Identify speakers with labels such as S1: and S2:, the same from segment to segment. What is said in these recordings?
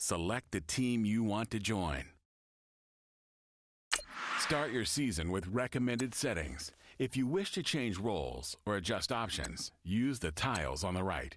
S1: Select the team you want to join. Start your season with recommended settings. If you wish to change roles or adjust options, use the tiles on the right.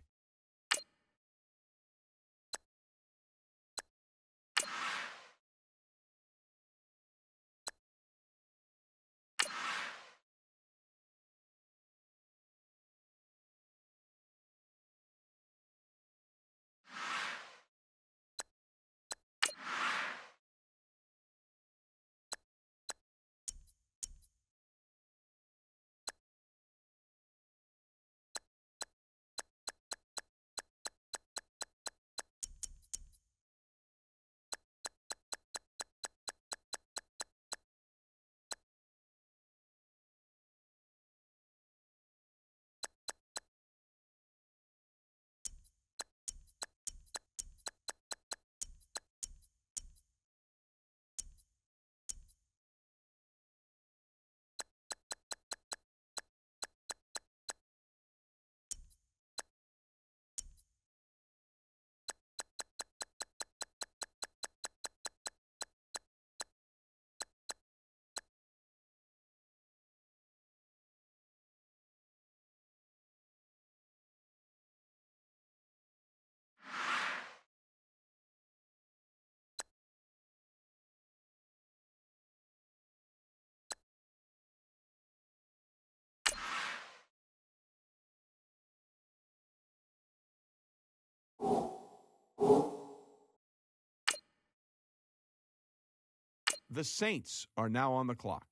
S2: The Saints are now on the clock.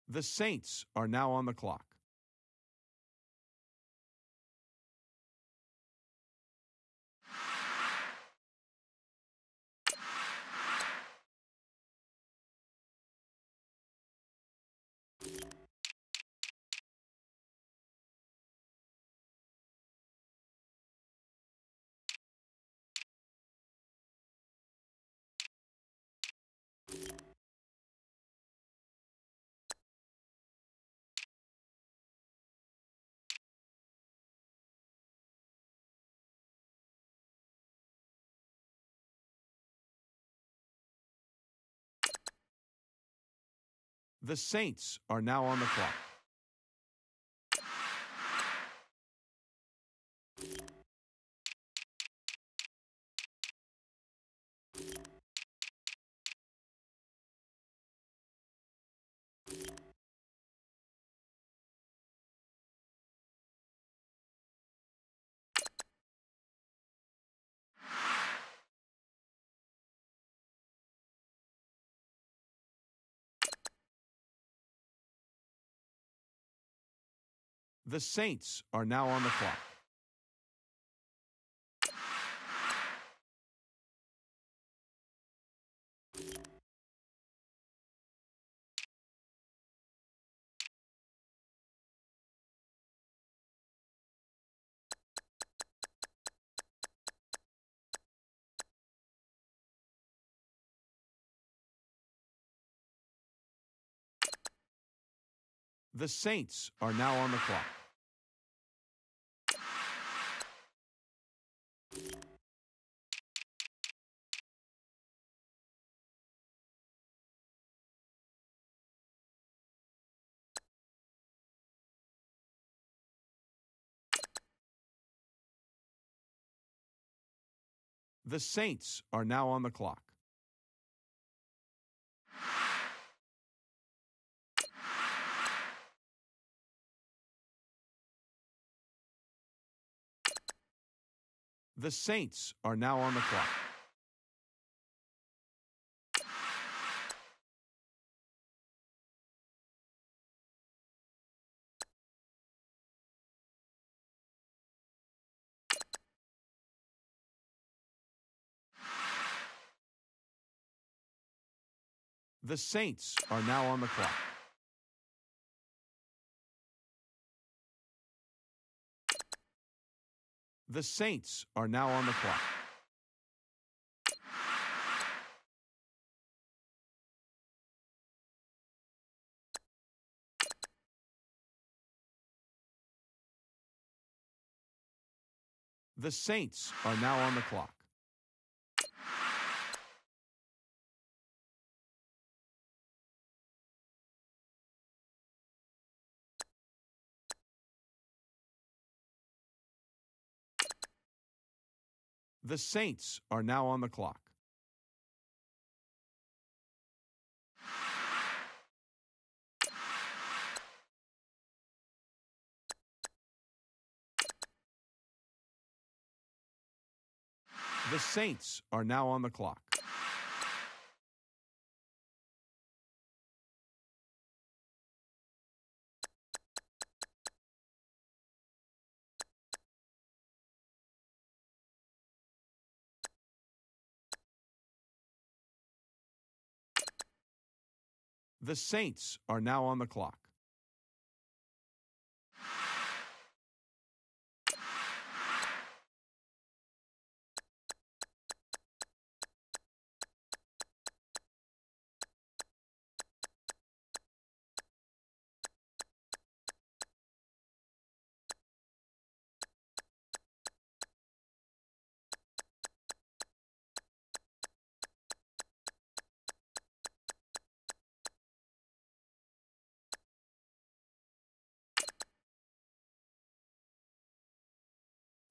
S2: The Saints are now on the clock. The Saints are now on the clock. The Saints are now on the clock. The Saints are now on the clock. The Saints are now on the clock. The Saints are now on the clock. The Saints are now on the clock. The Saints are now on the clock. The Saints are now on the clock. The Saints are now on the clock. The Saints are now on the clock. The Saints are now on the clock.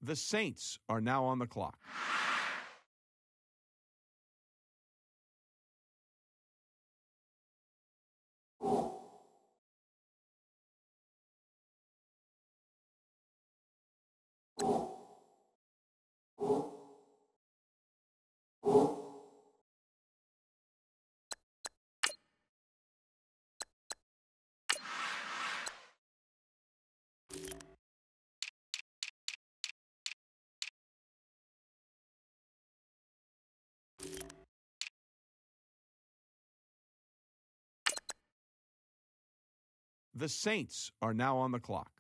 S2: The Saints are now on the clock. The Saints are now on the clock.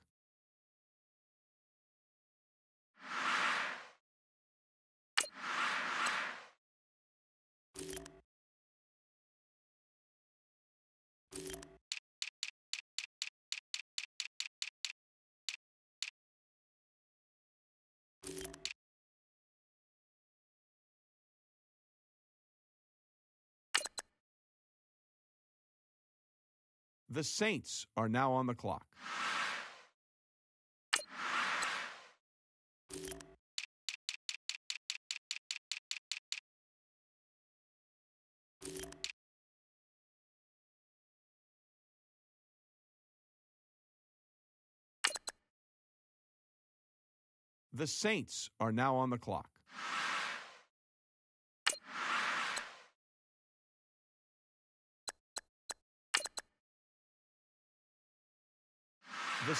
S2: The Saints are now on the clock. The Saints are now on the clock.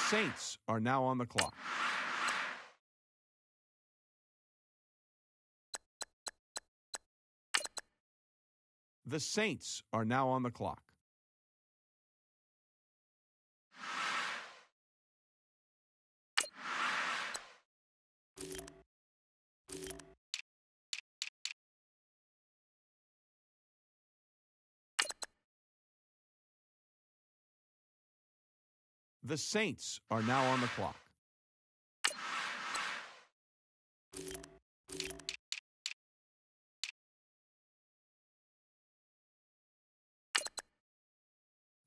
S2: The Saints are now on the clock. The Saints are now on the clock. The Saints are now on the clock.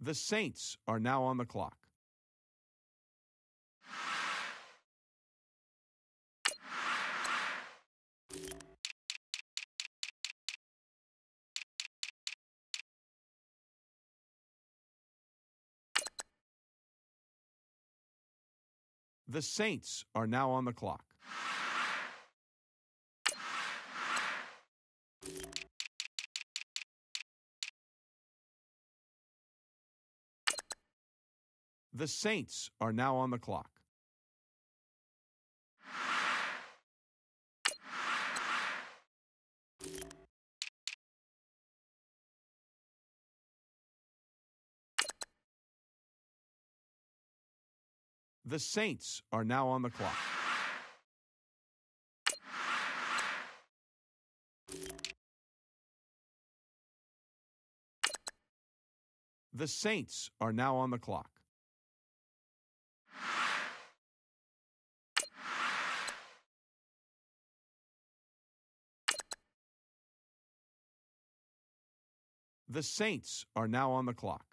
S2: The Saints are now on the clock. The Saints are now on the clock. The Saints are now on the clock. The Saints are now on the clock. The Saints are now on the clock. The Saints are now on the clock.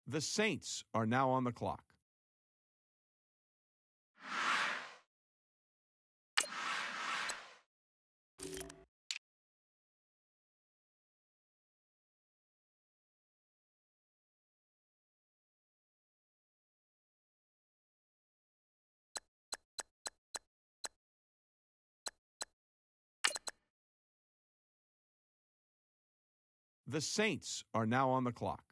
S2: The Saints are now on the clock. The Saints are now on the clock.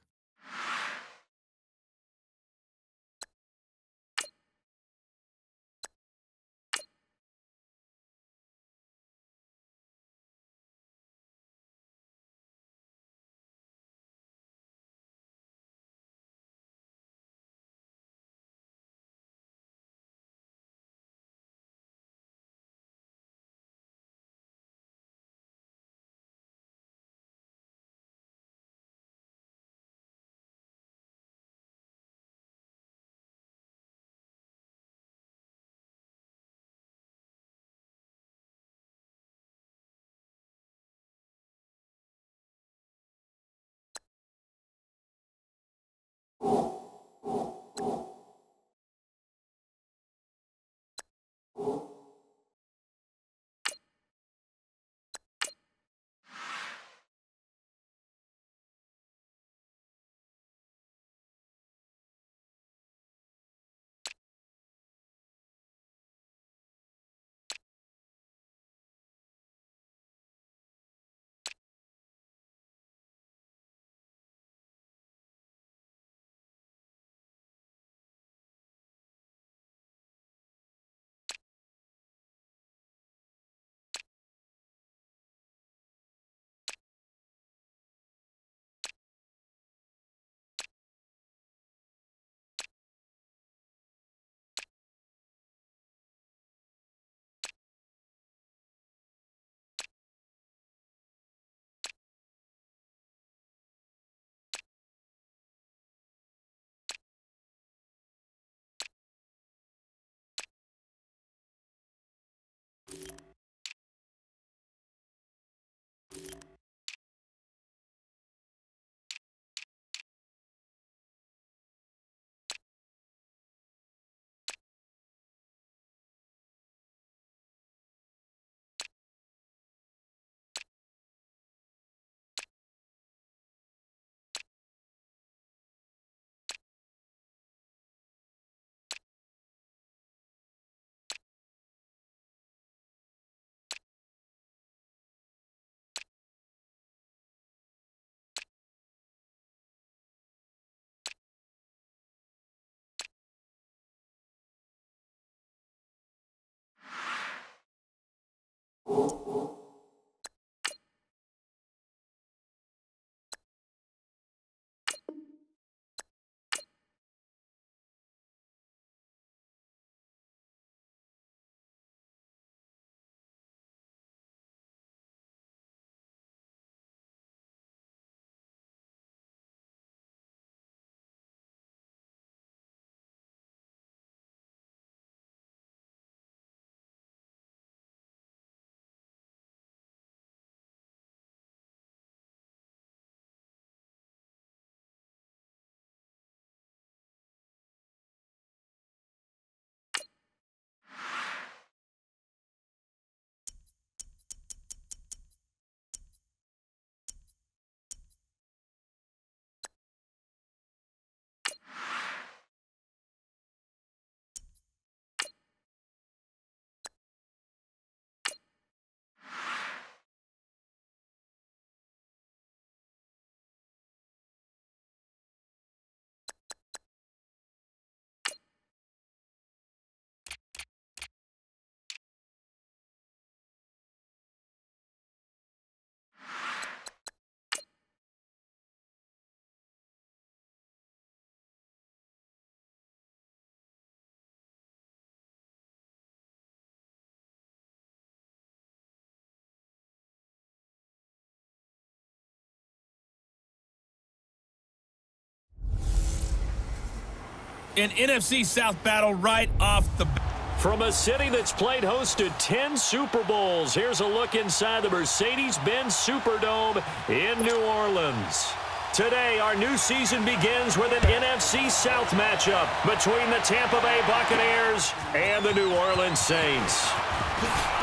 S3: An NFC South battle right off the bat.
S4: From a city that's played host to 10 Super Bowls, here's a look inside the Mercedes-Benz Superdome in New Orleans. Today, our new season begins with an NFC South matchup between the Tampa Bay Buccaneers and the New Orleans Saints.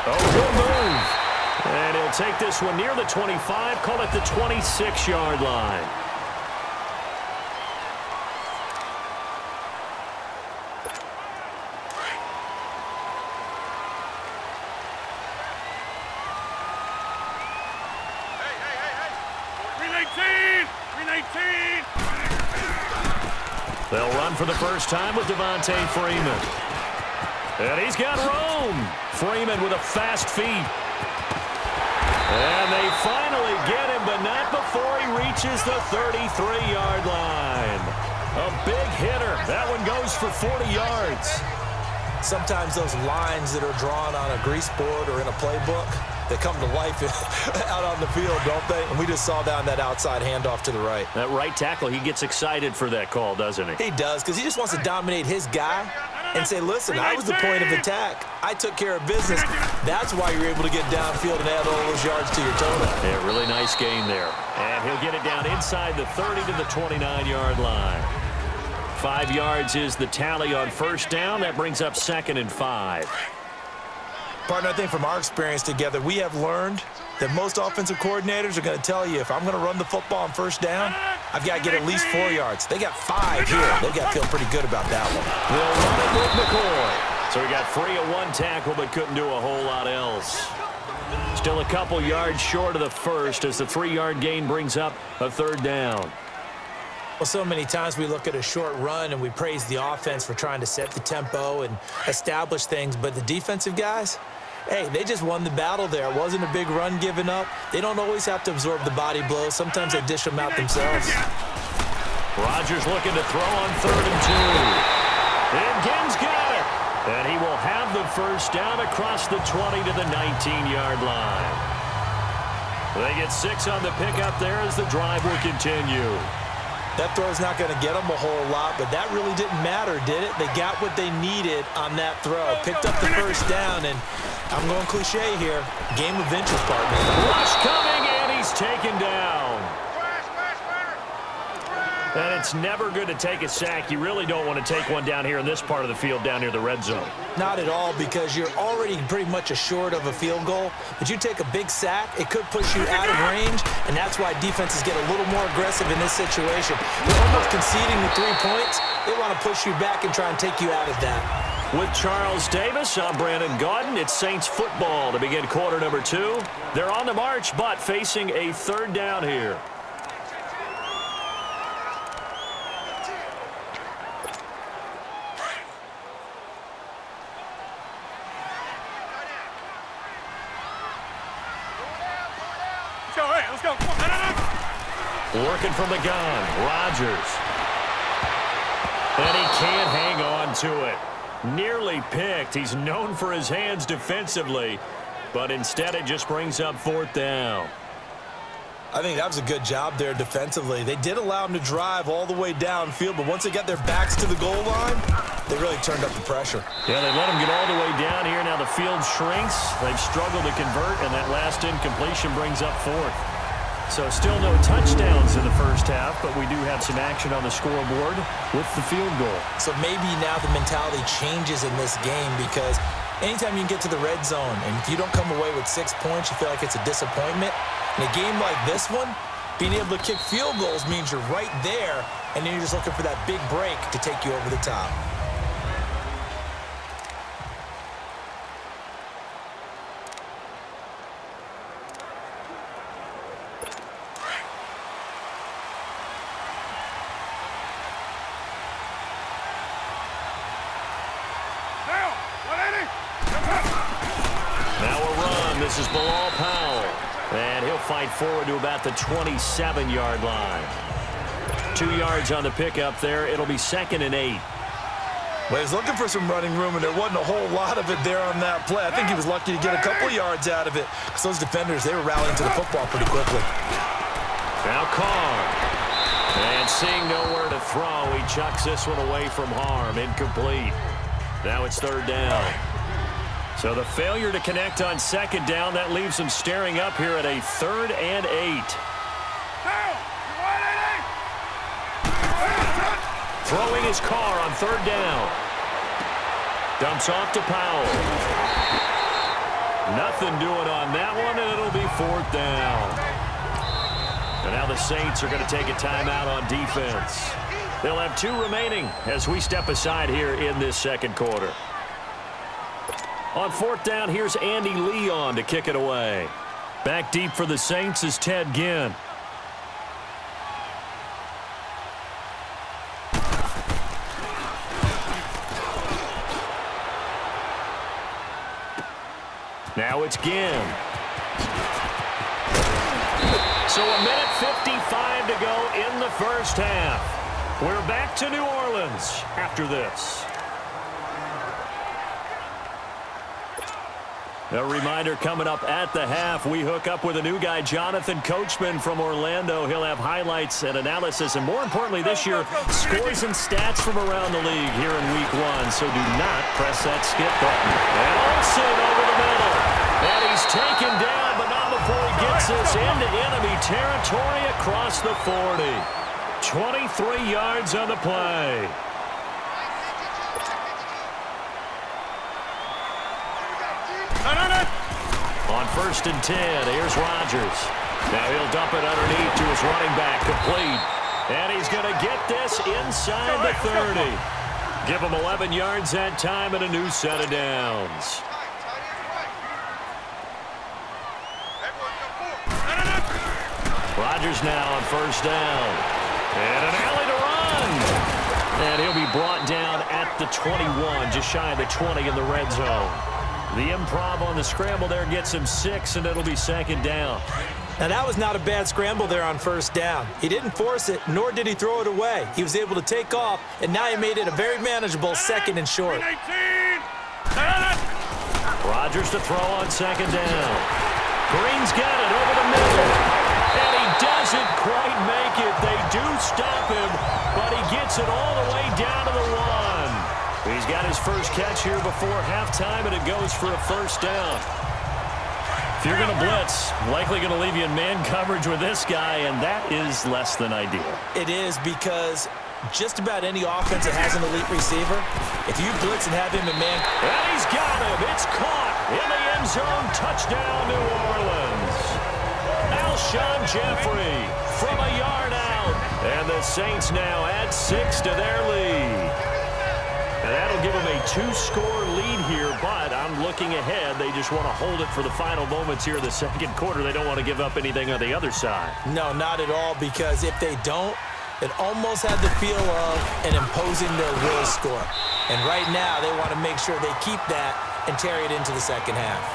S4: Oh, good move. And he'll take this one near the 25, call it the 26-yard line. They'll run for the first time with Devontae Freeman. And he's got Rome. Freeman with a fast feet. And they finally get him, but not before he reaches the 33-yard line. A big hitter. That one goes for 40 yards.
S5: Sometimes those lines that are drawn on a grease board or in a playbook, they come to life out on the field, don't they? And we just saw that on that outside handoff to the right.
S4: That right tackle, he gets excited for that call, doesn't he?
S5: He does, because he just wants to dominate his guy and say, listen, I was the point of attack. I took care of business. That's why you're able to get downfield and add all those yards to your total.
S4: Yeah, really nice game there. And he'll get it down inside the 30 to the 29-yard line. 5 yards is the tally on first down. That brings up 2nd and 5.
S5: Partner, I think from our experience together, we have learned that most offensive coordinators are going to tell you, if I'm going to run the football on first down, I've got to get at least 4 yards. They got 5 here. They've got to feel pretty good about that one.
S4: They'll run it with McCoy. So he got free of one tackle, but couldn't do a whole lot else. Still a couple yards short of the first as the 3-yard gain brings up a 3rd down.
S5: Well, so many times we look at a short run and we praise the offense for trying to set the tempo and establish things, but the defensive guys, hey, they just won the battle there. It wasn't a big run given up. They don't always have to absorb the body blows. Sometimes they dish them out themselves.
S4: Rodgers looking to throw on 3rd and 2. And Gibbs got it. And he will have the first down across the 20 to the 19-yard line. They get 6 on the pickup there as the drive will continue.
S5: That throw's not going to get them a whole lot, but that really didn't matter, did it? They got what they needed on that throw. Picked up the first down, and I'm going cliche here. Game of inches, partner.
S4: Rush coming, and he's taken down. And it's never good to take a sack. You really don't want to take one down here in this part of the field, down near the red zone.
S5: Not at all, because you're already pretty much assured of a field goal. But you take a big sack, it could push you out of range, and that's why defenses get a little more aggressive in this situation. You're almost conceding the 3 points. They want to push you back and try and take you out of that.
S4: With Charles Davis, I'm Brandon Gaudin. It's Saints football to begin quarter number 2. They're on the march, but facing a 3rd down here. Working from the gun, Rodgers. And he can't hang on to it. Nearly picked. He's known for his hands defensively, but instead it just brings up 4th down.
S5: I think that was a good job there defensively. They did allow him to drive all the way downfield, but once they got their backs to the goal line, they really turned up the pressure.
S4: Yeah, they let him get all the way down here. Now the field shrinks. They've struggled to convert, and that last incompletion brings up 4th. So still no touchdowns in the first half, but we do have some action on the scoreboard with the field goal.
S5: So maybe now the mentality changes in this game, because anytime you can get to the red zone and if you don't come away with 6 points, you feel like it's a disappointment. In a game like this one, being able to kick field goals means you're right there, and then you're just looking for that big break to take you over the top.
S4: Now a run. This is Bilal Powell. And he'll fight forward to about the 27-yard line. 2 yards on the pickup there. It'll be 2nd and 8.
S5: Well, he was looking for some running room, and there wasn't a whole lot of it there on that play. I think he was lucky to get a couple yards out of it, because those defenders, they were rallying to the football pretty quickly.
S4: Now Carr. And seeing nowhere to throw, he chucks this one away from harm. Incomplete. Now it's third down. So the failure to connect on second down, that leaves him staring up here at a 3rd and 8. Throwing his car on third down. Dumps off to Powell. Nothing doing on that one, and it'll be 4th down. And now the Saints are going to take a timeout on defense. They'll have 2 remaining as we step aside here in this second quarter. On 4th down, here's Andy Leon to kick it away. Back deep for the Saints is Ted Ginn. Now it's Ginn. So a minute 55 to go in the first half. We're back to New Orleans after this. A reminder coming up at the half, we hook up with a new guy, Jonathan Coachman from Orlando. He'll have highlights and analysis, and more importantly this year, scores and stats from around the league here in Week 1. So do not press that skip button. And Olsen over the middle. And he's taken down, but not before he gets this into enemy territory across the 40. 23 yards on the play. On 1st and 10, here's Rodgers. Now he'll dump it underneath to his running back, complete. And he's going to get this inside the 30. Give him 11 yards that time and a new set of downs. Rodgers now on 1st down. And an alley to run. And he'll be brought down at the 21, just shy of the 20 in the red zone. The improv on the scramble there gets him 6, and it'll be 2nd down.
S5: Now, that was not a bad scramble there on 1st down. He didn't force it, nor did he throw it away. He was able to take off, and now he made it a very manageable 2nd and short.
S4: Rodgers to throw on 2nd down. Green's got it over the middle. And he doesn't quite make it. They do stop him, but he gets it all the way down to the 1. He's got his first catch here before halftime, and it goes for a 1st down. If you're going to blitz, likely going to leave you in man coverage with this guy, and that is less than ideal.
S5: It is, because just about any offense that has an elite receiver, if you blitz and have him in man...
S4: And he's got him. It's caught in the end zone. Touchdown, New Orleans. Alshon Jeffrey from a yard out. And the Saints now add 6 to their lead. And that'll give them a 2-score lead here, but I'm looking ahead. They just want to hold it for the final moments here in the second quarter. They don't want to give up anything on the other side.
S5: No, not at all, because if they don't, it almost had the feel of an imposing their will score. And right now, they want to make sure they keep that and carry it into the second half.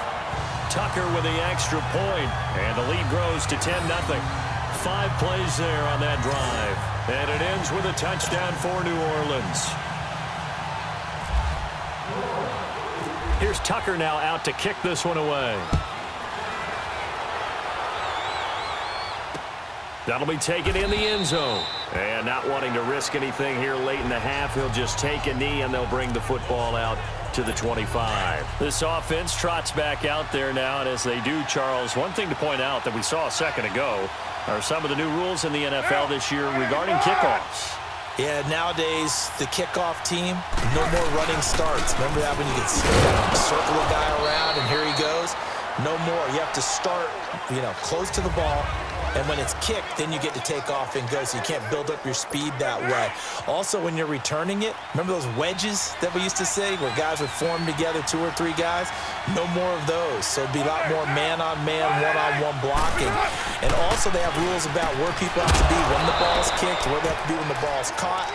S4: Tucker with the extra point, and the lead grows to 10-0. 5 plays there on that drive. And it ends with a touchdown for New Orleans. Here's Tucker now out to kick this one away. That'll be taken in the end zone. And not wanting to risk anything here late in the half, he'll just take a knee and they'll bring the football out to the 25. This offense trots back out there now, and as they do, Charles, one thing to point out that we saw a second ago are some of the new rules in the NFL this year regarding kickoffs.
S5: Yeah, nowadays, the kickoff team, no more running starts. Remember that when you could circle a guy around and here he goes? No more. You have to start, close to the ball. And when it's kicked, then you get to take off and go, so you can't build up your speed that way. Also, when you're returning it, remember those wedges that we used to say where guys would form together, 2 or 3 guys? No more of those. So it'd be a lot more man-on-man, one-on-one blocking. And also, they have rules about where people have to be when the ball's kicked, where they have to be when the ball's caught.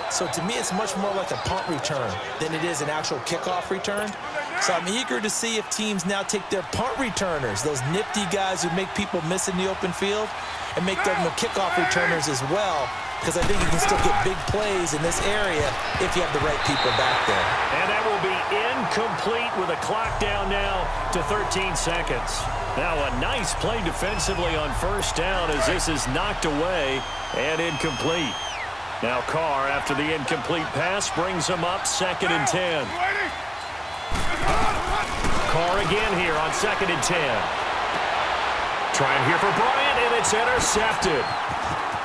S5: So to me, it's much more like a punt return than it is an actual kickoff return. So I'm eager to see if teams now take their punt returners, those nifty guys who make people miss in the open field, and make them the kickoff returners as well, because I think you can still get big plays in this area if you have the right people back there.
S4: And that will be incomplete with a clock down now to 13 seconds. Now a nice play defensively on 1st down as this is knocked away. And incomplete. Now Carr, after the incomplete pass, brings him up 2nd and 10. Carr again here on 2nd and 10. Trying here for Bryant, and it's intercepted.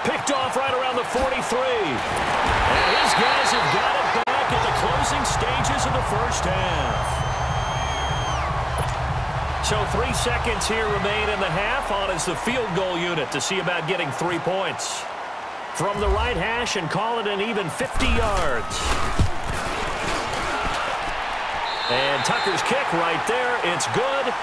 S4: Picked off right around the 43. And his guys have got it back at the closing stages of the first half. So 3 seconds here remain in the half. On is the field goal unit to see about getting 3 points. From the right hash and call it an even 50 yards. And Tucker's kick right there. It's good.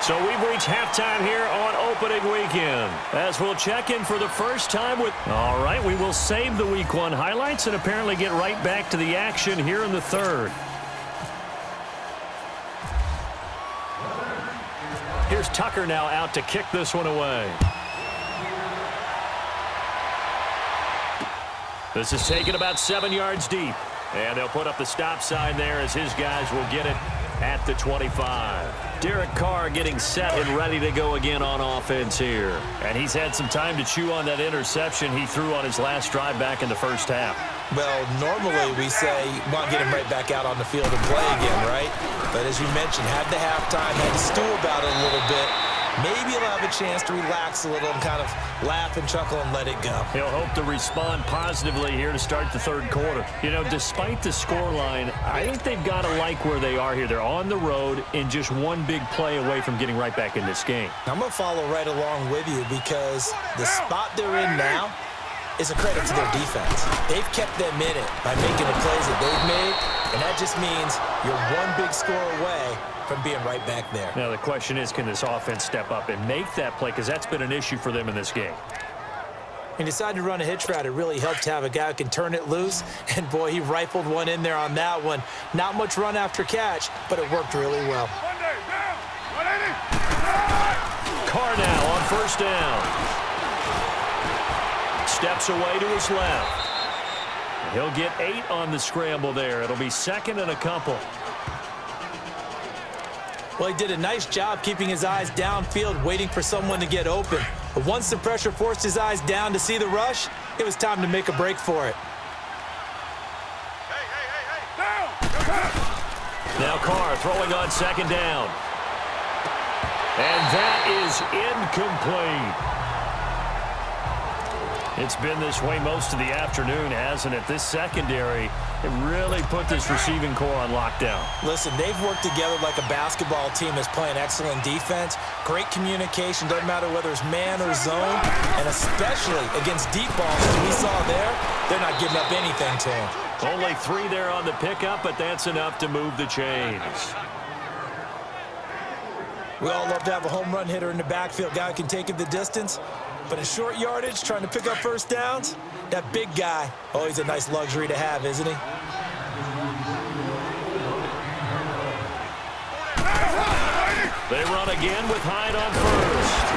S4: So we've reached halftime here on opening weekend. As we'll check in for the first time with... All right, we will save the Week 1 highlights and apparently get right back to the action here in the third. Here's Tucker now out to kick this one away. This is taken about 7 yards deep. And they'll put up the stop sign there as his guys will get it at the 25. Derek Carr getting set and ready to go again on offense here. And he's had some time to chew on that interception he threw on his last drive back in the first half.
S5: Well, normally we say, want to get him right back out on the field and play again, right? But as you mentioned, had the halftime, had to stew about it a little bit. Maybe he'll have a chance to relax a little and kind of laugh and chuckle and let it go.
S4: He'll hope to respond positively here to start the third quarter. You know, despite the scoreline, I think they've got to like where they are here. They're on the road and just one big play away from getting right back in this game.
S5: I'm going to follow right along with you because the spot they're in now is a credit to their defense. They've kept them in it by making the plays that they've made, and that just means you're one big score away from being right back there.
S4: Now the question is, can this offense step up and make that play? Because that's been an issue for them in this game.
S5: He decided to run a hitch route. It really helped to have a guy who can turn it loose. And, boy, he rifled one in there on that one. Not much run after catch, but it worked really well.
S4: Carr now on first down. Steps away to his left. He'll get 8 on the scramble there. It'll be 2nd and a couple.
S5: Well, he did a nice job keeping his eyes downfield, waiting for someone to get open. But once the pressure forced his eyes down to see the rush, it was time to make a break for it.
S4: Now Carr throwing on 2nd down. And that is incomplete. It's been this way most of the afternoon, hasn't it? This secondary, it really put this receiving core on lockdown.
S5: Listen, they've worked together like a basketball team that's playing excellent defense. Great communication, doesn't matter whether it's man or zone, and especially against deep balls, as we saw there, they're not giving up anything to him.
S4: Only 3 there on the pickup, but that's enough to move the chains.
S5: We all love to have a home run hitter in the backfield, guy who can take it the distance. But in short yardage, trying to pick up first downs, that big guy, always a nice luxury to have, isn't he?
S4: They run again with Hyde on first.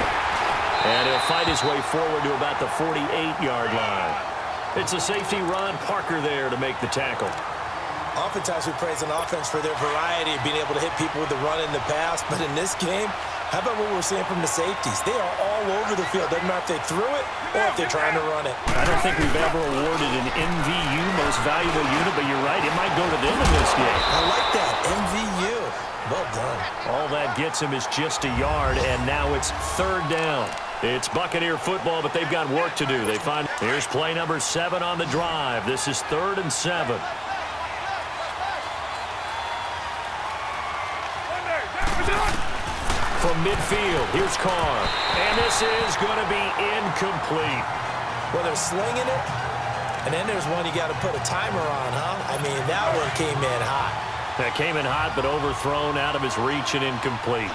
S4: And he'll fight his way forward to about the 48-yard line. It's a safety run. Parker there to make the tackle.
S5: Oftentimes we praise an offense for their variety of being able to hit people with the run in the pass. But in this game, how about what we're seeing from the safeties? They are all over the field. Doesn't matter if they threw it or if they're trying to run it.
S4: I don't think we've ever awarded an MVU, most valuable unit, but you're right. It might go to them in this game.
S5: I like that. MVU. Well done.
S4: All that gets him is just a yard, and now it's 3rd down. It's Buccaneer football, but they've got work to do. Here's play number 7 on the drive. This is 3rd and 7. From midfield, here's Carr. And this is going to be incomplete.
S5: Well, they're slinging it, and then there's one you got to put a timer on, huh? I mean, that one came in hot.
S4: That came in hot, but overthrown, out of his reach, and incomplete.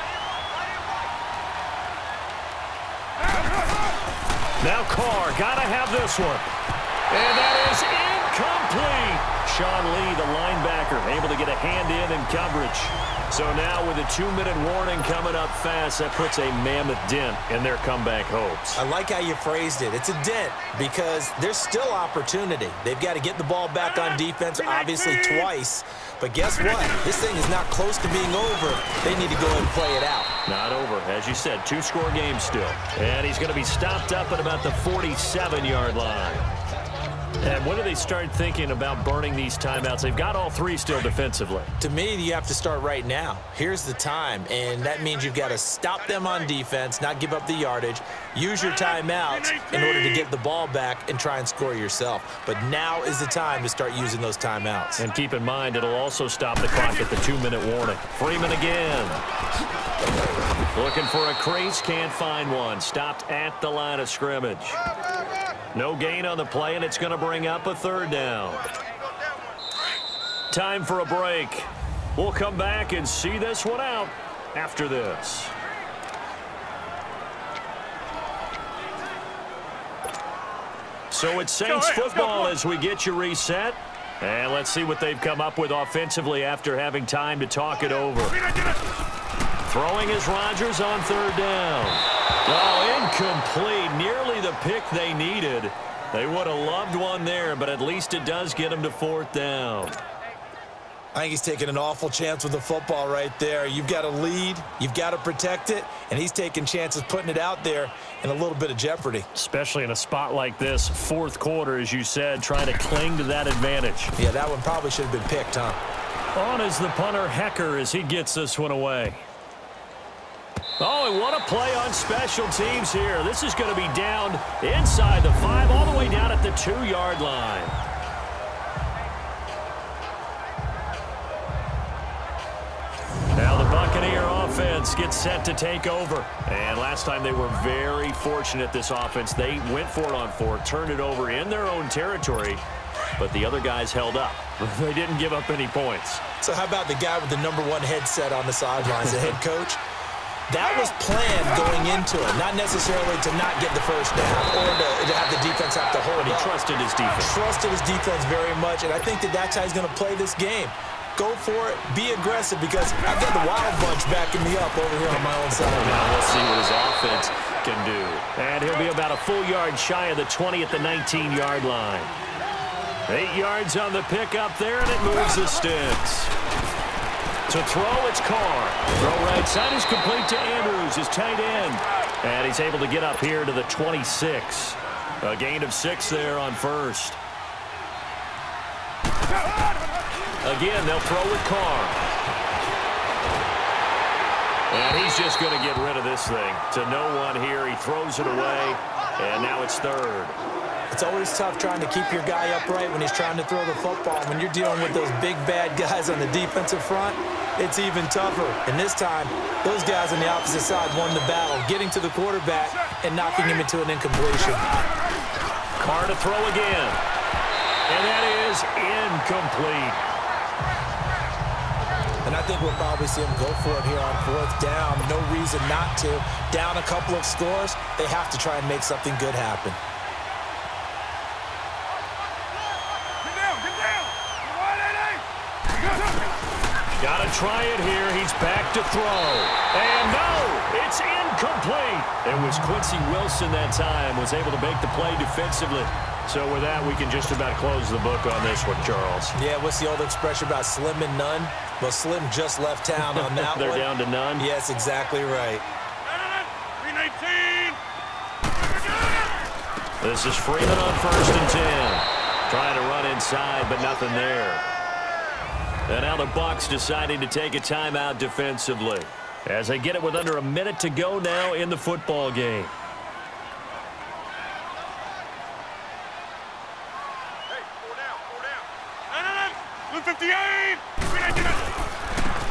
S4: Now Carr, got to have this one. And that is incomplete. Sean Lee, the linebacker, able to get a hand in coverage. So now with a 2-minute warning coming up fast, that puts a mammoth dent in their comeback hopes.
S5: I like how you phrased it. It's a dent because there's still opportunity. They've got to get the ball back on defense, obviously twice. But guess what? This thing is not close to being over. They need to go and play it out.
S4: Not over. As you said, 2-score game still. And he's going to be stopped up at about the 47-yard line. And when do they start thinking about burning these timeouts? They've got all 3 still defensively.
S5: To me, you have to start right now. Here's the time, and that means you've got to stop them on defense, not give up the yardage, use your timeouts in order to get the ball back and try and score yourself. But now is the time to start using those timeouts.
S4: And keep in mind, it'll also stop the clock at the 2-minute warning. Freeman again. Looking for a crease, can't find one. Stopped at the line of scrimmage. No gain on the play, and it's going to bring up a 3rd down. Time for a break. We'll come back and see this one out after this. So it's Saints football as we get you reset. And let's see what they've come up with offensively after having time to talk it over. Throwing is Rodgers on 3rd down. Oh, incomplete. Nearly the pick they needed. They would have loved one there, but at least it does get them to 4th down.
S5: I think he's taking an awful chance with the football right there. You've got to lead, you've got to protect it, and he's taking chances putting it out there in a little bit of jeopardy.
S4: Especially in a spot like this, 4th quarter, as you said, trying to cling to that advantage.
S5: Yeah, that one probably should have been picked, huh?
S4: On is the punter, Hecker, as he gets this one away. Oh, and what a play on special teams here. This is going to be down inside the 5, all the way down at the 2-yard line. Now the Buccaneer offense gets set to take over. And last time they were very fortunate, this offense. They went for it on 4, turned it over in their own territory, but the other guys held up. They didn't give up any points.
S5: So how about the guy with the #1 headset on the sidelines, the head coach? That was planned going into it, not necessarily to not get the 1st down or to have the defense have to hold
S4: But he
S5: up.
S4: trusted his defense.
S5: Trusted his defense very much, and I think that's how he's going to play this game. Go for it, be aggressive, because I've got the Wild Bunch backing me up over here on my own side.
S4: Now we'll see what his offense can do. And he'll be about a full yard shy of the 20 at the 19-yard line. 8 yards on the pickup there, and it moves the sticks. To throw, it's Carr. Throw right side is complete to Andrews, his tight end. And he's able to get up here to the 26. A gain of 6 there on 1st. Again, they'll throw with Carr. And he's just going to get rid of this thing. To no one here. He throws it away, and now it's 3rd.
S5: It's always tough trying to keep your guy upright when he's trying to throw the football. When you're dealing with those big, bad guys on the defensive front, it's even tougher. And this time, those guys on the opposite side won the battle, getting to the quarterback and knocking him into an incompletion.
S4: Carr to throw again. And that is incomplete.
S5: And I think we'll probably see him go for it here on 4th down. No reason not to. Down a couple of scores, they have to try and make something good happen.
S4: Got to try it here. He's back to throw. And no, it's incomplete. It was Quincy Wilson that time, was able to make the play defensively. So with that, we can just about close the book on this one, Charles.
S5: Yeah, what's the old expression about slim and none? Well, Slim just left town on that
S4: They're
S5: one.
S4: down to none?
S5: Yes, exactly right.
S4: This is Freeman on 1st and 10. Trying to run inside, but nothing there. And now the Bucs deciding to take a timeout defensively as they get it with under a minute to go now in the football game.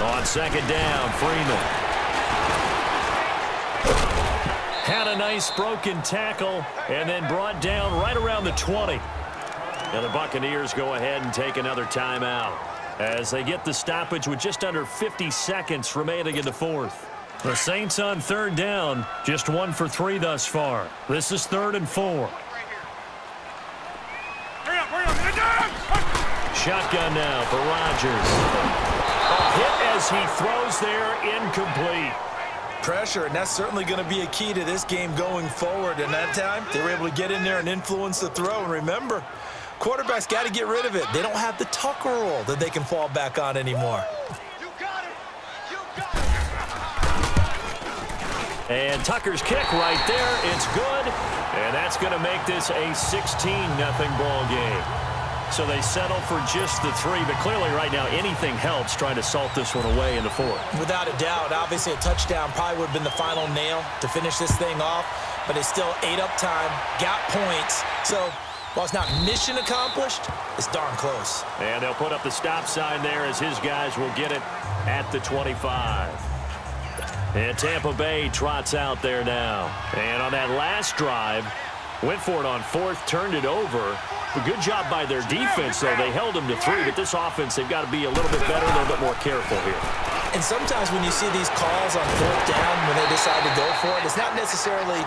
S4: On 2nd down, Freeman. Had a nice broken tackle and then brought down right around the 20. Now the Buccaneers go ahead and take another timeout as they get the stoppage with just under 50 seconds remaining in the 4th. The Saints on 3rd down, just 1 for 3 thus far. This is 3rd and 4. Shotgun now for Rodgers. A hit as he throws there, incomplete.
S5: Pressure, and that's certainly going to be a key to this game going forward. And that time, they were able to get in there and influence the throw. And remember, quarterbacks got to get rid of it. They don't have the Tucker rule that they can fall back on anymore.
S4: And Tucker's kick right there. It's good. And that's going to make this a 16-0 ball game. So they settle for just the 3, but clearly right now anything helps trying to salt this one away in the 4th.
S5: Without a doubt, obviously a touchdown probably would have been the final nail to finish this thing off, but they still ate up time, got points. So while it's not mission accomplished, it's darn close.
S4: And they'll put up the stop sign there as his guys will get it at the 25. And Tampa Bay trots out there now. And on that last drive, went for it on 4th, turned it over. A good job by their defense, though. They held them to 3, but this offense, they've got to be a little bit better, a little bit more careful here.
S5: And sometimes when you see these calls on 4th down, when they decide to go for it, it's not necessarily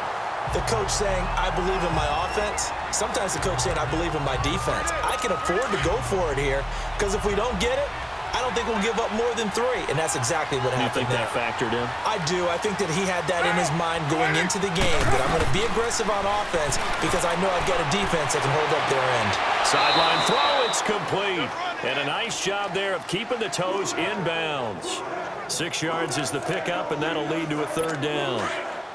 S5: the coach saying, I believe in my offense. Sometimes the coach saying, I believe in my defense. I can afford to go for it here, because if we don't get it, I don't think we'll give up more than 3, and that's exactly what happened.
S4: You think that factored in?
S5: I do. I think that he had that in his mind going into the game, that I'm going to be aggressive on offense because I know I've got a defense that can hold up their end.
S4: Sideline throw, it's complete. And a nice job there of keeping the toes in bounds. 6 yards is the pickup, and that'll lead to a 3rd down.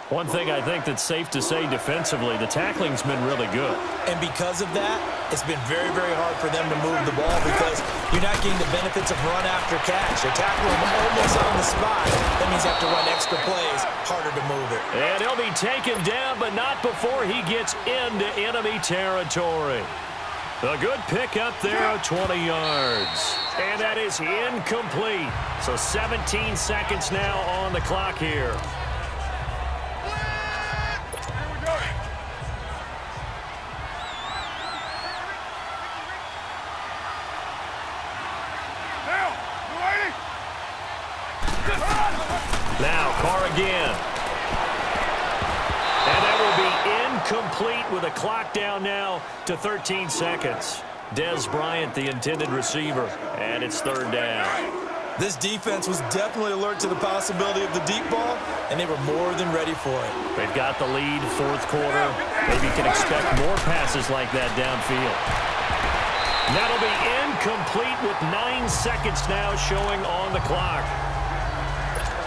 S4: One thing I think that's safe to say defensively, the tackling's been really good.
S5: And because of that, it's been very, very hard for them to move the ball because you're not getting the benefits of run after catch. They're tackling them almost on the spot. That means you have to run extra plays, harder to move it.
S4: And he'll be taken down, but not before he gets into enemy territory. A good pickup there of 20 yards. And that is incomplete. So 17 seconds now on the clock here. Now, Carr again. And that will be incomplete with a clock down now to 13 seconds. Des Bryant, the intended receiver, and it's 3rd down.
S5: This defense was definitely alert to the possibility of the deep ball, and they were more than ready for it.
S4: They've got the lead, 4th quarter. Maybe you can expect more passes like that downfield. That'll be incomplete with 9 seconds now showing on the clock.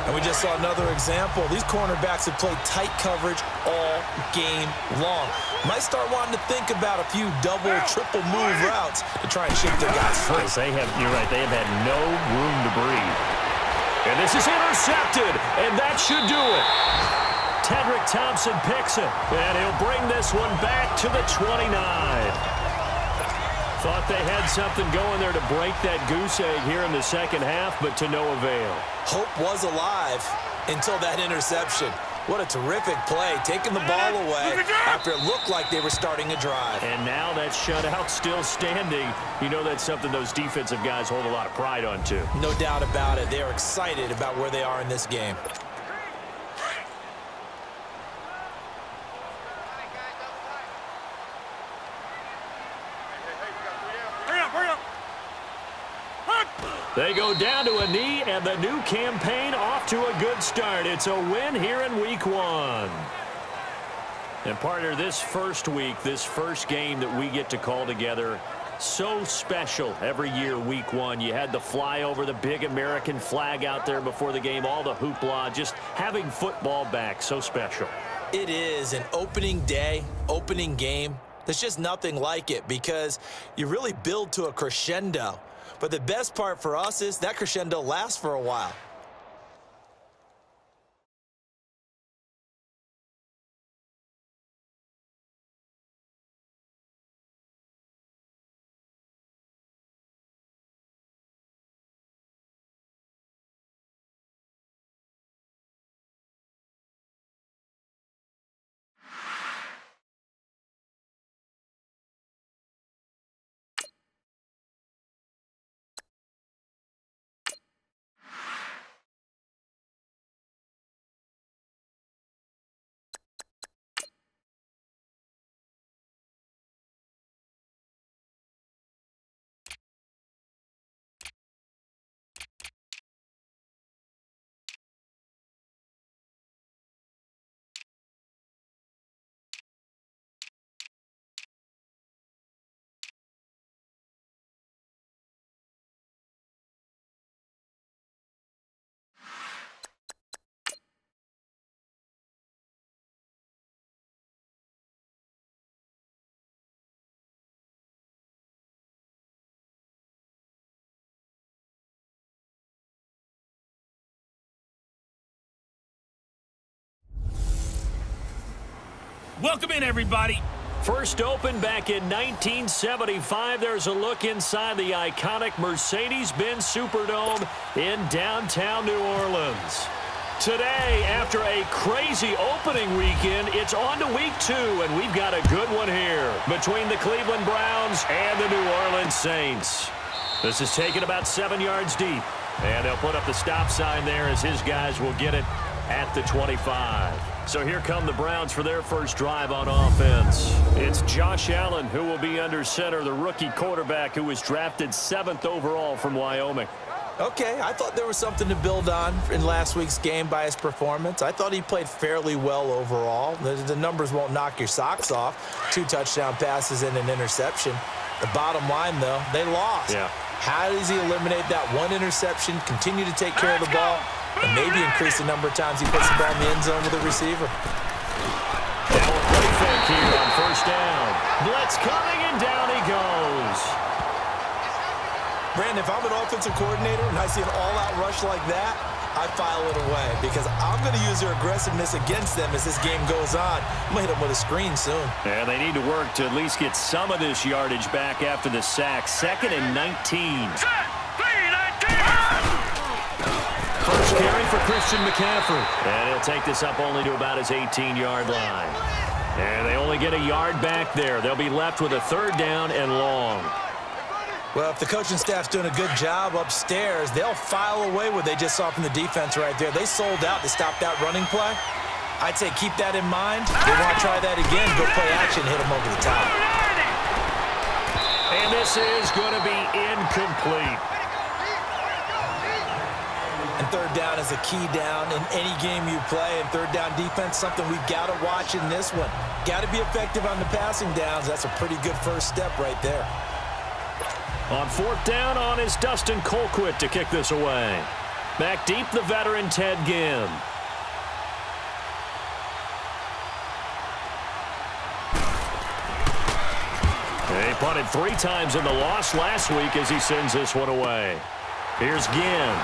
S5: And we just saw another example. These cornerbacks have played tight coverage all game long. Might start wanting to think about a few double, triple move routes to try and shake their guys free.
S4: You're right, they have had no room to breathe. And this is intercepted, and that should do it. Tedrick Thompson picks it, and he'll bring this one back to the 29. Thought they had something going there to break that goose egg here in the 2nd half, but to no avail.
S5: Hope was alive until that interception. What a terrific play, taking the ball away after it looked like they were starting a drive.
S4: And now that shutout still standing. You know that's something those defensive guys hold a lot of pride on, too.
S5: No doubt about it. They are excited about where they are in this game.
S4: They go down to a knee, and the new campaign off to a good start. It's a win here in Week 1. And partner, this first week, this first game that we get to call together, so special every year, Week 1. You had the flyover, the big American flag out there before the game, all the hoopla, just having football back, so special.
S5: It is an opening day, opening game. There's just nothing like it because you really build to a crescendo. But the best part for us is that crescendo lasts for a while.
S3: Welcome in, everybody.
S4: First opened back in 1975, there's a look inside the iconic Mercedes-Benz Superdome in downtown New Orleans. Today, after a crazy opening weekend, it's on to week 2, and we've got a good one here between the Cleveland Browns and the New Orleans Saints. This is taken about 7 yards deep, and they'll put up the stop sign there as his guys will get it at the 25. So here come the Browns for their first drive on offense. It's Josh Allen who will be under center, the rookie quarterback who was drafted 7th overall from Wyoming.
S5: Okay, I thought there was something to build on in last week's game by his performance. I thought he played fairly well overall. The numbers won't knock your socks off. 2 touchdown passes and an interception. The bottom line, though, they lost.
S4: Yeah.
S5: How does he eliminate that 1 interception, continue to take care of the ball, and maybe increase the number of times he puts the ball in the end zone with a receiver?
S4: Now a play fake here on first down. Blitz coming, and down he goes.
S5: Brandon, if I'm an offensive coordinator and I see an all-out rush like that, I file it away because I'm going to use their aggressiveness against them as this game goes on. I'm going to hit them with a screen soon.
S4: And they need to work to at least get some of this yardage back after the sack. 2nd and 19. First carry for Christian McCaffrey. And he'll take this up only to about his 18-yard line. And they only get a yard back there. They'll be left with a 3rd down and long.
S5: Well, if the coaching staff's doing a good job upstairs, they'll file away what they just saw from the defense right there. They sold out to stop that running play. I'd say keep that in mind. They want to try that again, go play action, hit them over the top.
S4: And this is going to be incomplete.
S5: And 3rd down is a key down in any game you play. And 3rd down defense, something we've got to watch in this one. Got to be effective on the passing downs. That's a pretty good first step right there.
S4: On 4th down on is Dustin Colquitt to kick this away. Back deep, the veteran Ted Ginn. He punted 3 times in the loss last week as he sends this one away. Here's Ginn.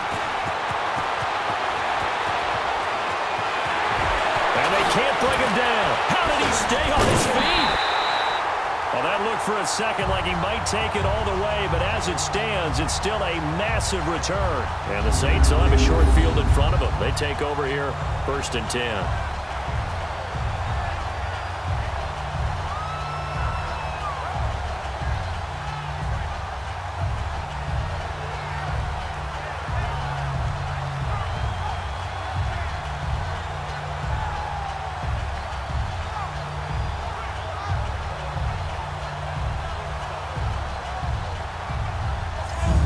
S4: And they can't bring him down. How did he stay on his feet? Well, that looked for a second like he might take it all the way, but as it stands, it's still a massive return. And the Saints will have a short field in front of them. They take over here, 1st and 10.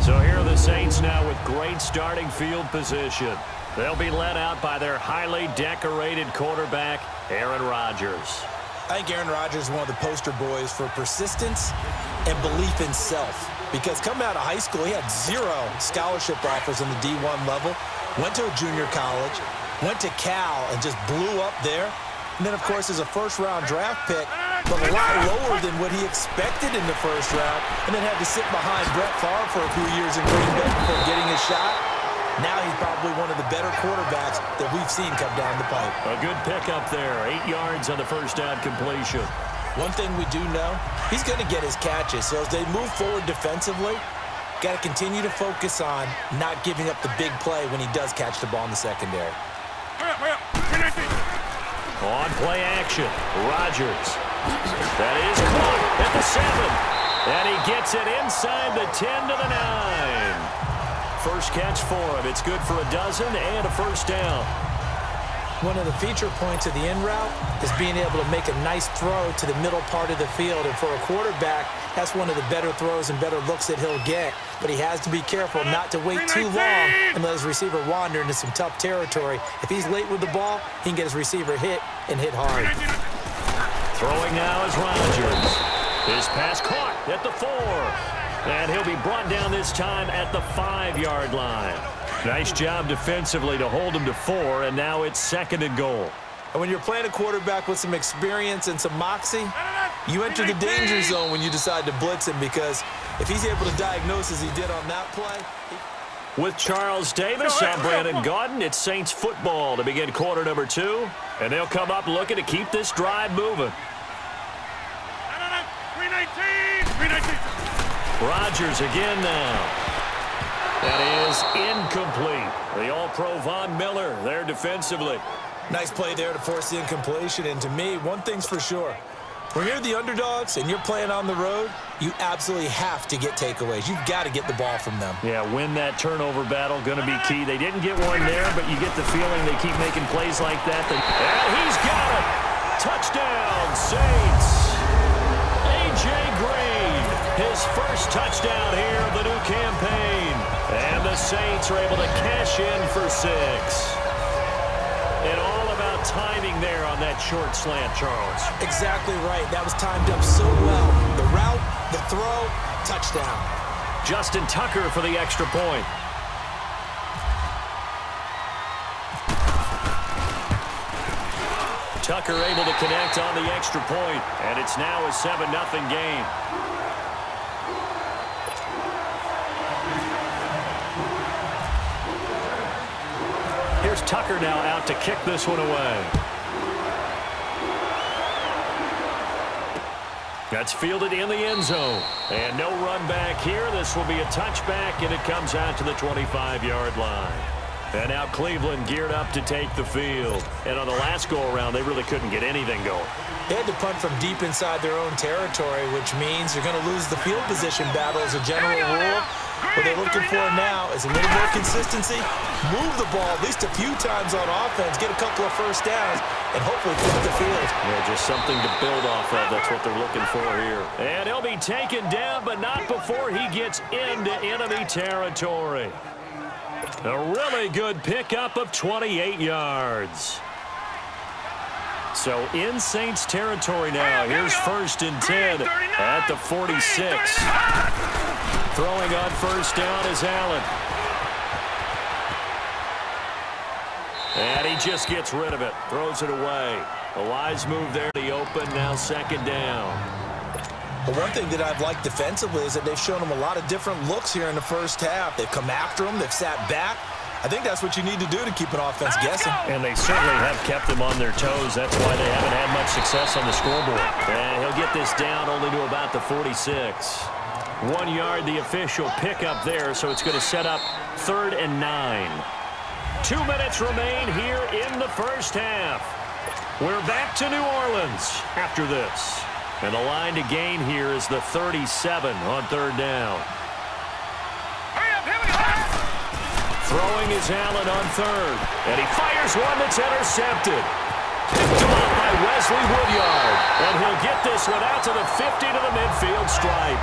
S4: So here are the Saints now with great starting field position. They'll be led out by their highly decorated quarterback, Aaron Rodgers.
S5: I think Aaron Rodgers is one of the poster boys for persistence and belief in self. Because coming out of high school, he had 0 scholarship offers on the D1 level. Went to a junior college, went to Cal, and just blew up there. And then, of course, as a first-round draft pick, but a lot lower than what he expected in the first round, and then had to sit behind Brett Favre for a few years in Green Bay before getting his shot. Now he's probably one of the better quarterbacks that we've seen come down the pipe.
S4: A good pickup there, 8 yards on the first down completion.
S5: One thing we do know, he's going to get his catches. So as they move forward defensively, got to continue to focus on not giving up the big play when he does catch the ball in the secondary.
S4: On play action, Rodgers. That is caught at the 7. And he gets it inside the 10 to the 9. First catch for him. It's good for a dozen and a first down.
S5: One of the feature points of the in route is being able to make a nice throw to the middle part of the field. And for a quarterback, that's one of the better throws and better looks that he'll get. But he has to be careful not to wait too long and let his receiver wander into some tough territory. If he's late with the ball, he can get his receiver hit and hit hard.
S4: Throwing now is Rodgers. His pass caught at the 4. And he'll be brought down this time at the 5-yard line. Nice job defensively to hold him to 4, and now it's 2nd and goal.
S5: And when you're playing a quarterback with some experience and some moxie, you enter the danger zone when you decide to blitz him, because if he's able to diagnose as he did on that play.
S4: With Charles Davis, I'm Brandon Gaudin. It's Saints football to begin quarter number 2. And they'll come up looking to keep this drive moving. 319. Rodgers again now. That is incomplete. The All-Pro Von Miller there defensively.
S5: Nice play there to force the incompletion. And to me, one thing's for sure. When you're the underdogs and you're playing on the road, you absolutely have to get takeaways. You've got to get the ball from them.
S4: Yeah, win that turnover battle, going to be key. They didn't get one there, but you get the feeling they keep making plays like that. And he's got it. Touchdown, Saints. A.J. Green, his first touchdown here of the new campaign. And the Saints are able to cash in for 6. And all about timing there on that short slant, Charles.
S5: Exactly right. That was timed up so well. The route, the throw, touchdown.
S4: Justin Tucker for the extra point. Tucker able to connect on the extra point, and it's now a 7-0 game. Here's Tucker now out to kick this one away. That's fielded in the end zone. And no run back here. This will be a touchback, and it comes out to the 25-yard line. And now Cleveland geared up to take the field. And on the last go-around, they really couldn't get anything going.
S5: They had to punt from deep inside their own territory, which means you're going to lose the field position battle as a general rule. What they're looking for now is a little more consistency, move the ball at least a few times on offense, get a couple of first downs, and hopefully flip the field.
S4: Yeah, just something to build off of. That's what they're looking for here. And he'll be taken down, but not before he gets into enemy territory. A really good pickup of 28 yards. So in Saints territory now. Here's 1st and 10 at the 46. Throwing on first down is Allen. And he just gets rid of it. Throws it away. A wise move there. The open, now 2nd down.
S5: But one thing that I've liked defensively is that they've shown them a lot of different looks here in the first half. They've come after them. They've sat back. I think that's what you need to do to keep an offense guessing.
S4: And they certainly have kept them on their toes. That's why they haven't had much success on the scoreboard. And he'll get this down only to about the 46. 1 yard, the official pickup there, so it's going to set up 3rd and 9. 2 minutes remain here in the first half. We're back to New Orleans after this. And the line to gain here is the 37 on 3rd down. Throwing is Allen on 3rd. And he fires one that's intercepted. Picked off by Wesley Woodyard. And he'll get this one out to the 50 to the midfield stripe.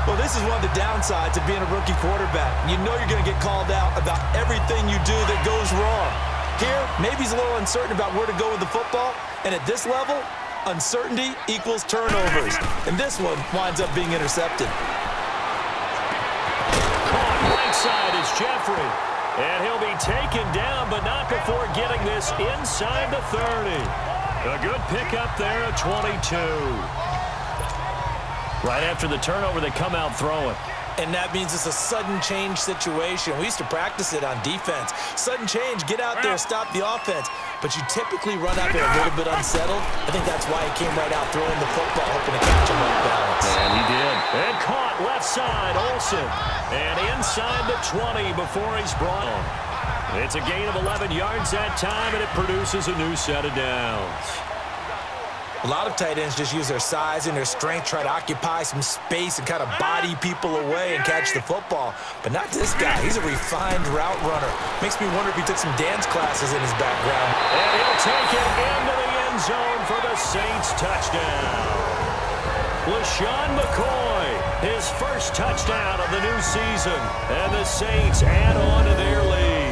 S5: Well, this is one of the downsides of being a rookie quarterback. You know you're going to get called out about everything you do that goes wrong. Here, maybe he's a little uncertain about where to go with the football. And at this level, uncertainty equals turnovers. And this one winds up being intercepted.
S4: Caught right side is Jeffrey. And he'll be taken down, but not before getting this inside the 30. A good pickup there at 22. Right after the turnover, they come out throwing.
S5: And that means it's a sudden change situation. We used to practice it on defense. Sudden change, get out there, stop the offense. But you typically run out there a little bit unsettled. I think that's why he came right out throwing the football, hoping to catch him off balance.
S4: And he did. And caught left side, Olsen. And inside the 20 before he's brought on. It's a gain of 11 yards that time, and it produces a new set of downs.
S5: A lot of tight ends just use their size and their strength, try to occupy some space and kind of body people away and catch the football. But not this guy. He's a refined route runner. Makes me wonder if he took some dance classes in his background.
S4: And he'll take it into the end zone for the Saints touchdown. LaShawn McCoy, his first touchdown of the new season. And the Saints add on to their lead.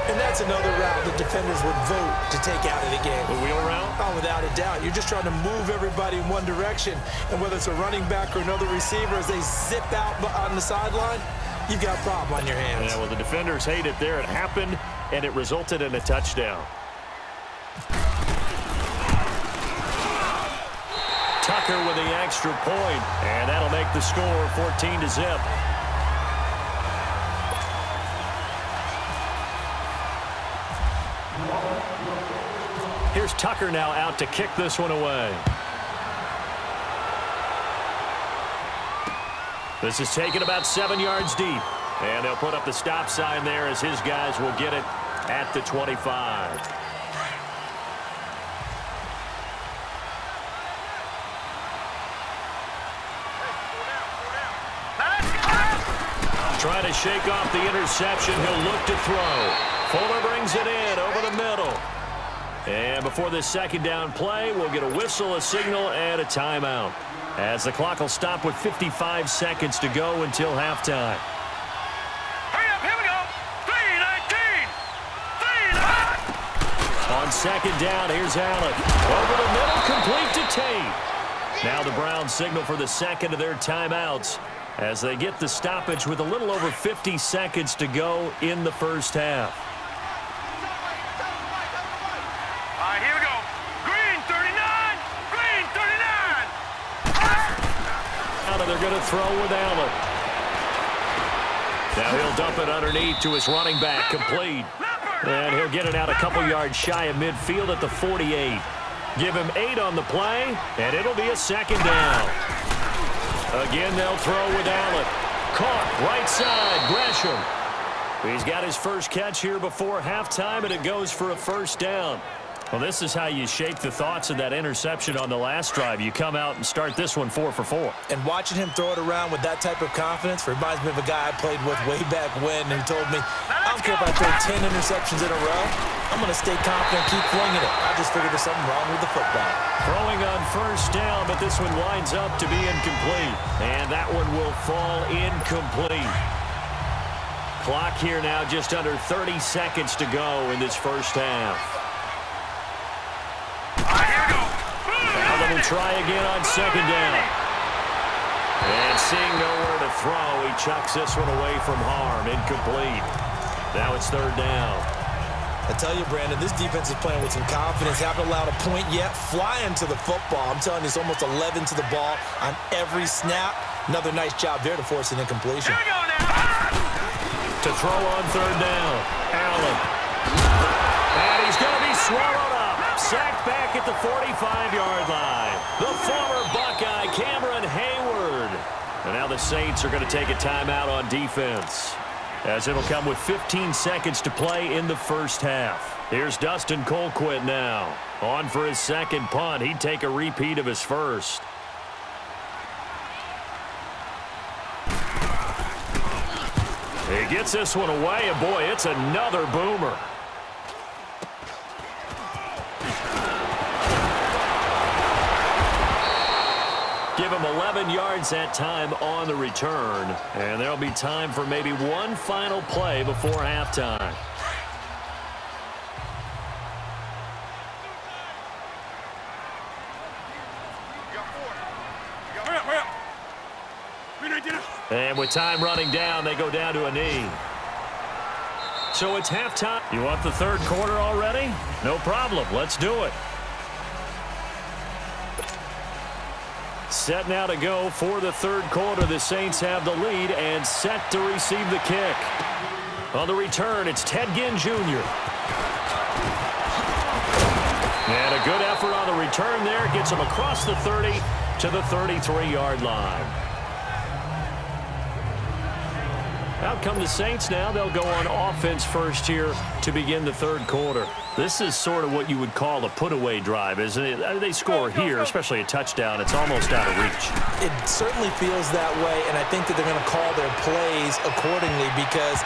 S5: And that's another route the defenders would vote to take out of the game.
S4: The wheel route?
S5: Oh, without a doubt. You're just trying to move everybody in one direction. And whether it's a running back or another receiver, as they zip out on the sideline, you've got a problem on your hands.
S4: Yeah, well, the defenders hate it there. It happened, and it resulted in a touchdown. Tucker with the extra point, and that'll make the score 14-0. Here's Tucker now out to kick this one away. This is taken about 7 yards deep. And they'll put up the stop sign there as his guys will get it at the 25. Trying to shake off the interception. He'll look to throw. Fuller brings it in over the middle. And before this second down play, we'll get a whistle, a signal, and a timeout, as the clock will stop with 55 seconds to go until halftime.
S6: Hurry up, here we go. 3-19. 3-19.
S4: On second down, here's Allen. Over the middle, complete to Tate. Now the Browns signal for the second of their timeouts as they get the stoppage with a little over 50 seconds to go in the first half.
S6: All right, here we go. Green 39. Green 39.
S4: Now they're going to throw with Allen. Now he'll dump it underneath to his running back, complete. And he'll get it out a couple yards shy of midfield at the 48. Give him 8 on the play, and it'll be a second down. Again, they'll throw with Allen. Caught, right side, Gresham. He's got his first catch here before halftime, and it goes for a first down. Well, this is how you shake the thoughts of that interception on the last drive. You come out and start this one 4 for 4.
S5: And watching him throw it around with that type of confidence reminds me of a guy I played with way back when who told me, I don't care if I throw 10 interceptions in a row, I'm going to stay confident, keep flinging it. I just figured there's something wrong with the football.
S4: Throwing on first down, but this one winds up to be incomplete. And that one will fall incomplete. Clock here now just under 30 seconds to go in this first half. Allen will try again on second down. And seeing nowhere to throw, he chucks this one away from harm. Incomplete. Now it's third down.
S5: I tell you, Brandon, this defense is playing with some confidence. Haven't allowed a point yet. Flying to the football. I'm telling you, it's almost 11 to the ball on every snap. Another nice job there to force an incompletion.
S6: Here we go now.
S4: To throw on third down. Allen. And he's going to be swallowed up. Sacked back at the 45-yard line. The former Buckeye, Cameron Hayward. And now the Saints are going to take a timeout on defense, as it'll come with 15 seconds to play in the first half. Here's Dustin Colquitt now. On for his second punt. He'd take a repeat of his first. He gets this one away, and boy, it's another boomer. Give him 11 yards that time on the return. And there'll be time for maybe one final play before halftime. And with time running down, they go down to a knee. So it's halftime. You want the third quarter already? No problem. Let's do it. Set now to go for the third quarter. The Saints have the lead and set to receive the kick. On the return, it's Ted Ginn Jr. And a good effort on the return there. Gets him across the 30 to the 33-yard line. Out come the Saints now. They'll go on offense first here to begin the third quarter. This is sort of what you would call a put-away drive, isn't it? They score here, especially a touchdown. It's almost out of reach.
S5: It certainly feels that way, and I think that they're going to call their plays accordingly, because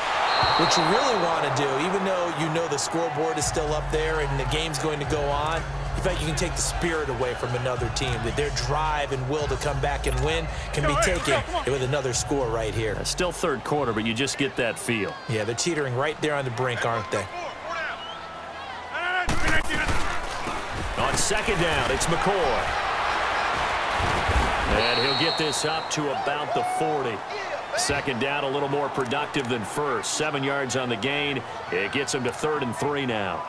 S5: what you really want to do, even though you know the scoreboard is still up there and the game's going to go on, in fact, you can take the spirit away from another team. That their drive and will to come back and win can be taken with another score right here.
S4: It's still third quarter, but you just get that feel.
S5: Yeah, they're teetering right there on the brink, aren't they?
S4: On second down, it's McCoy. And he'll get this up to about the 40. Second down, a little more productive than first. 7 yards on the gain. It gets him to 3rd and 3 now.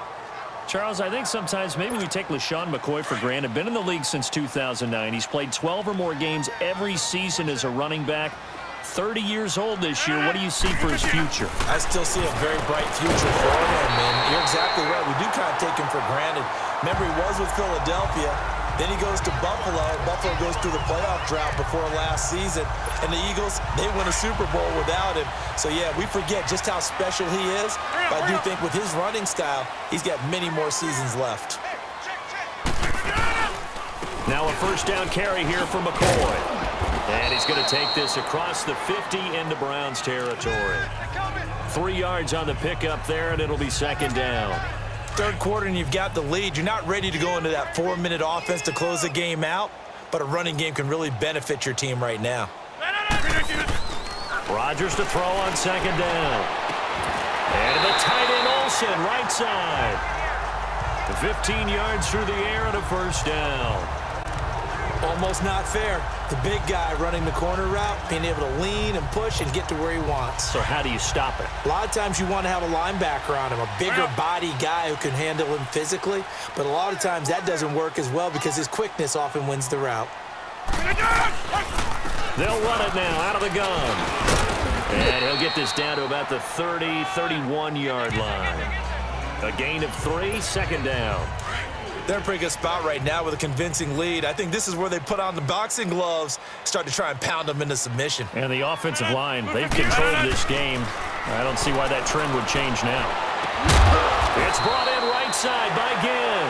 S4: Charles, I think sometimes maybe we take LaShawn McCoy for granted. Been in the league since 2009. He's played 12 or more games every season as a running back. 30 years old this year. What do you see for his future?
S5: I still see a very bright future for him, and you're exactly right. We do kind of take him for granted. Remember, he was with Philadelphia. Then he goes to Buffalo. Buffalo goes through the playoff drought before last season. And the Eagles, they win a Super Bowl without him. So, yeah, we forget just how special he is. But I do think with his running style, he's got many more seasons left.
S4: Now a first down carry here for McCoy. And he's going to take this across the 50 into Browns territory. 3 yards on the pickup there, and it'll be second down.
S5: Third quarter and you've got the lead. You're not ready to go into that 4-minute offense to close the game out, but a running game can really benefit your team right now.
S4: Rodgers to throw on second down. And the tight end Olsen, right side. 15 yards through the air and a first down.
S5: Almost not fair. The big guy running the corner route, being able to lean and push and get to where he wants.
S4: So how do you stop it?
S5: A lot of times you want to have a linebacker on him, a bigger body guy who can handle him physically, but a lot of times that doesn't work as well because his quickness often wins the route.
S4: They'll run it now out of the gun. And he'll get this down to about the 30, 31-yard line. A gain of 3, second down.
S5: They're in a pretty good spot right now with a convincing lead. I think this is where they put on the boxing gloves, start to try and pound them into submission.
S4: And the offensive line, they've controlled this game. I don't see why that trend would change now. It's brought in right side by Ginn.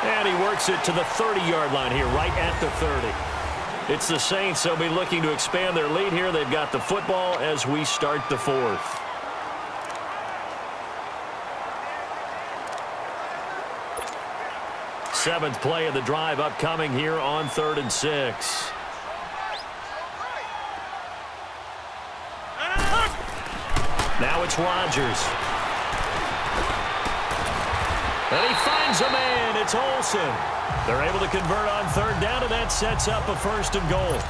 S4: And he works it to the 30-yard line here, right at the 30. It's the Saints. They'll be looking to expand their lead here. They've got the football as we start the fourth. Seventh play of the drive upcoming here on 3rd and 6. Now it's Rodgers. And he finds a man. It's Olsen. They're able to convert on 3rd down, and that sets up a 1st and goal.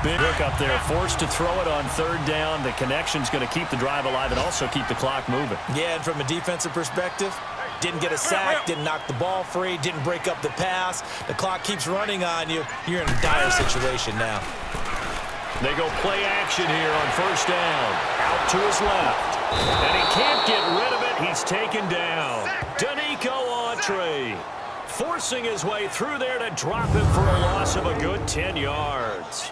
S4: Big hook up there, forced to throw it on 3rd down. The connection's going to keep the drive alive and also keep the clock moving.
S5: Yeah, and from a defensive perspective, didn't get a sack, didn't knock the ball free, didn't break up the pass. The clock keeps running on you. You're in a dire situation now.
S4: They go play action here on 1st down. Out to his left. And he can't get rid of it. He's taken down. Danico Autry forcing his way through there to drop him for a loss of a good 10 yards.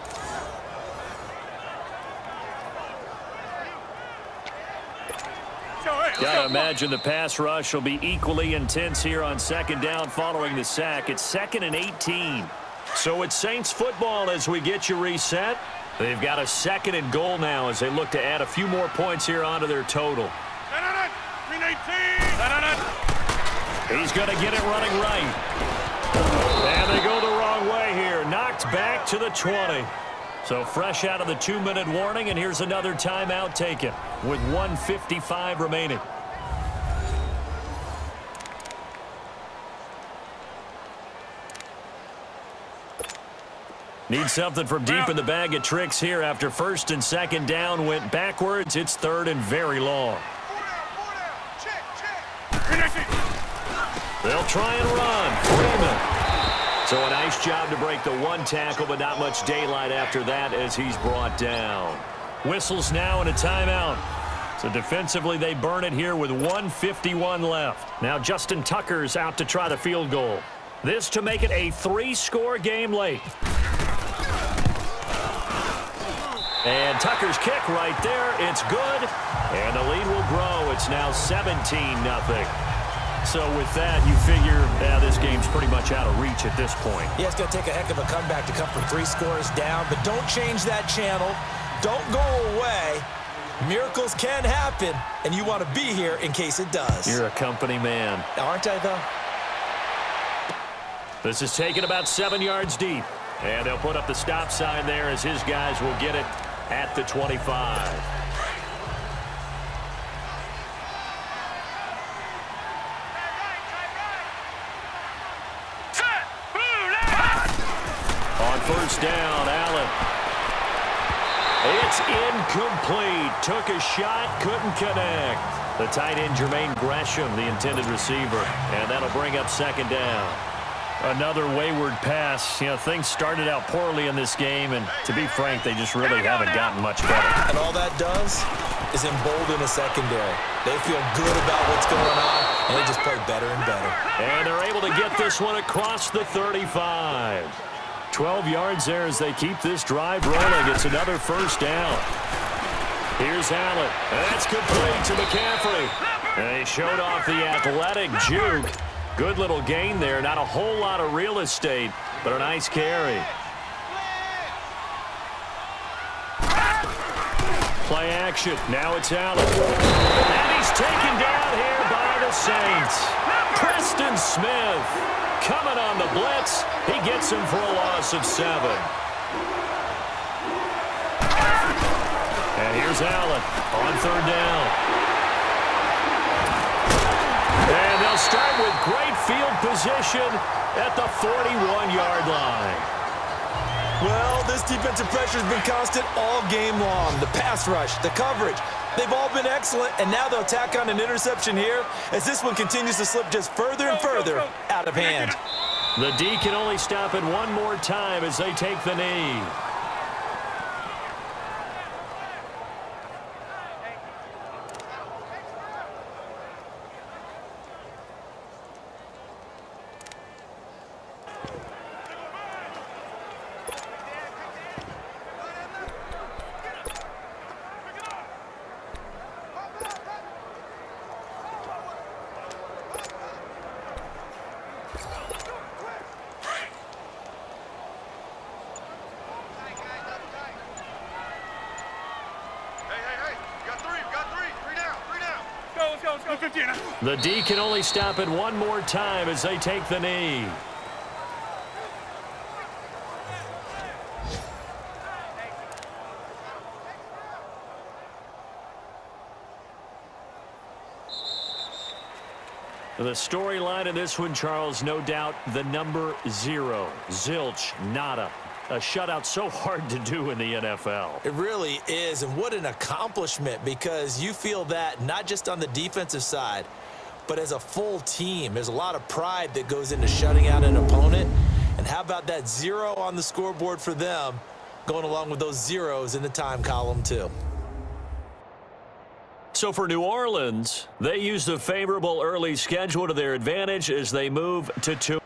S4: Got to imagine the pass rush will be equally intense here on 2nd down following the sack. It's 2nd and 18. So it's Saints football as we get you reset. They've got a 2nd and goal now as they look to add a few more points here onto their total. He's going to get it running right. And they go the wrong way here. Knocked back to the 20. So fresh out of the 2-minute warning, and here's another timeout taken with 1:55 remaining. Need something from deep in the bag of tricks here after 1st and 2nd down went backwards. It's 3rd and very long. They'll try and run. Freeman. So a nice job to break the 1 tackle, but not much daylight after that as he's brought down. Whistles now and a timeout. So defensively, they burn it here with 1:51 left. Now Justin Tucker's out to try the field goal. This to make it a 3-score game late. And Tucker's kick right there. It's good. And the lead will grow. It's now 17-0. So with that, you figure this game's pretty much out of reach at this point.
S5: Yeah, it's going to take a heck of a comeback to come from 3 scores down, but don't change that channel. Don't go away. Miracles can happen, and you want to be here in case it does.
S4: You're a company man.
S5: Aren't I, though?
S4: This is taken about 7 yards deep. And they'll put up the stop sign there as his guys will get it at the 25. First down, Allen. It's incomplete. Took a shot, couldn't connect. The tight end, Jermaine Gresham, the intended receiver. And that'll bring up 2nd down. Another wayward pass. You know, things started out poorly in this game, and to be frank, they just really haven't gotten much better.
S5: And all that does is embolden the secondary. They feel good about what's going on, and they just play better and better.
S4: And they're able to get this one across the 35. 12 yards there as they keep this drive rolling. It's another first down. Here's Allen. And that's complete to McCaffrey. And he showed off the athletic juke. Good little gain there. Not a whole lot of real estate, but a nice carry. Play action. Now it's Allen. And he's taken down here by the Saints. Preston Smith coming on the blitz. He gets him for a loss of 7. And here's Allen on third down. And they'll start with great field position at the 41-yard line.
S5: Well, this defensive pressure has been constant all game long. The pass rush, the coverage, they've all been excellent, and now they'll tack on an interception here as this one continues to slip just further and further out of hand.
S4: The D can only stop it one more time as they take the knee. The D can only stop it one more time as they take the knee. The storyline in this one, Charles, no doubt the number 0. Zilch, nada. A shutout so hard to do in the NFL.
S5: It really is, and what an accomplishment, because you feel that not just on the defensive side, but as a full team. There's a lot of pride that goes into shutting out an opponent. And how about that 0 on the scoreboard for them, going along with those zeros in the time column too.
S4: So for New Orleans, they use the favorable early schedule to their advantage as they move to 2.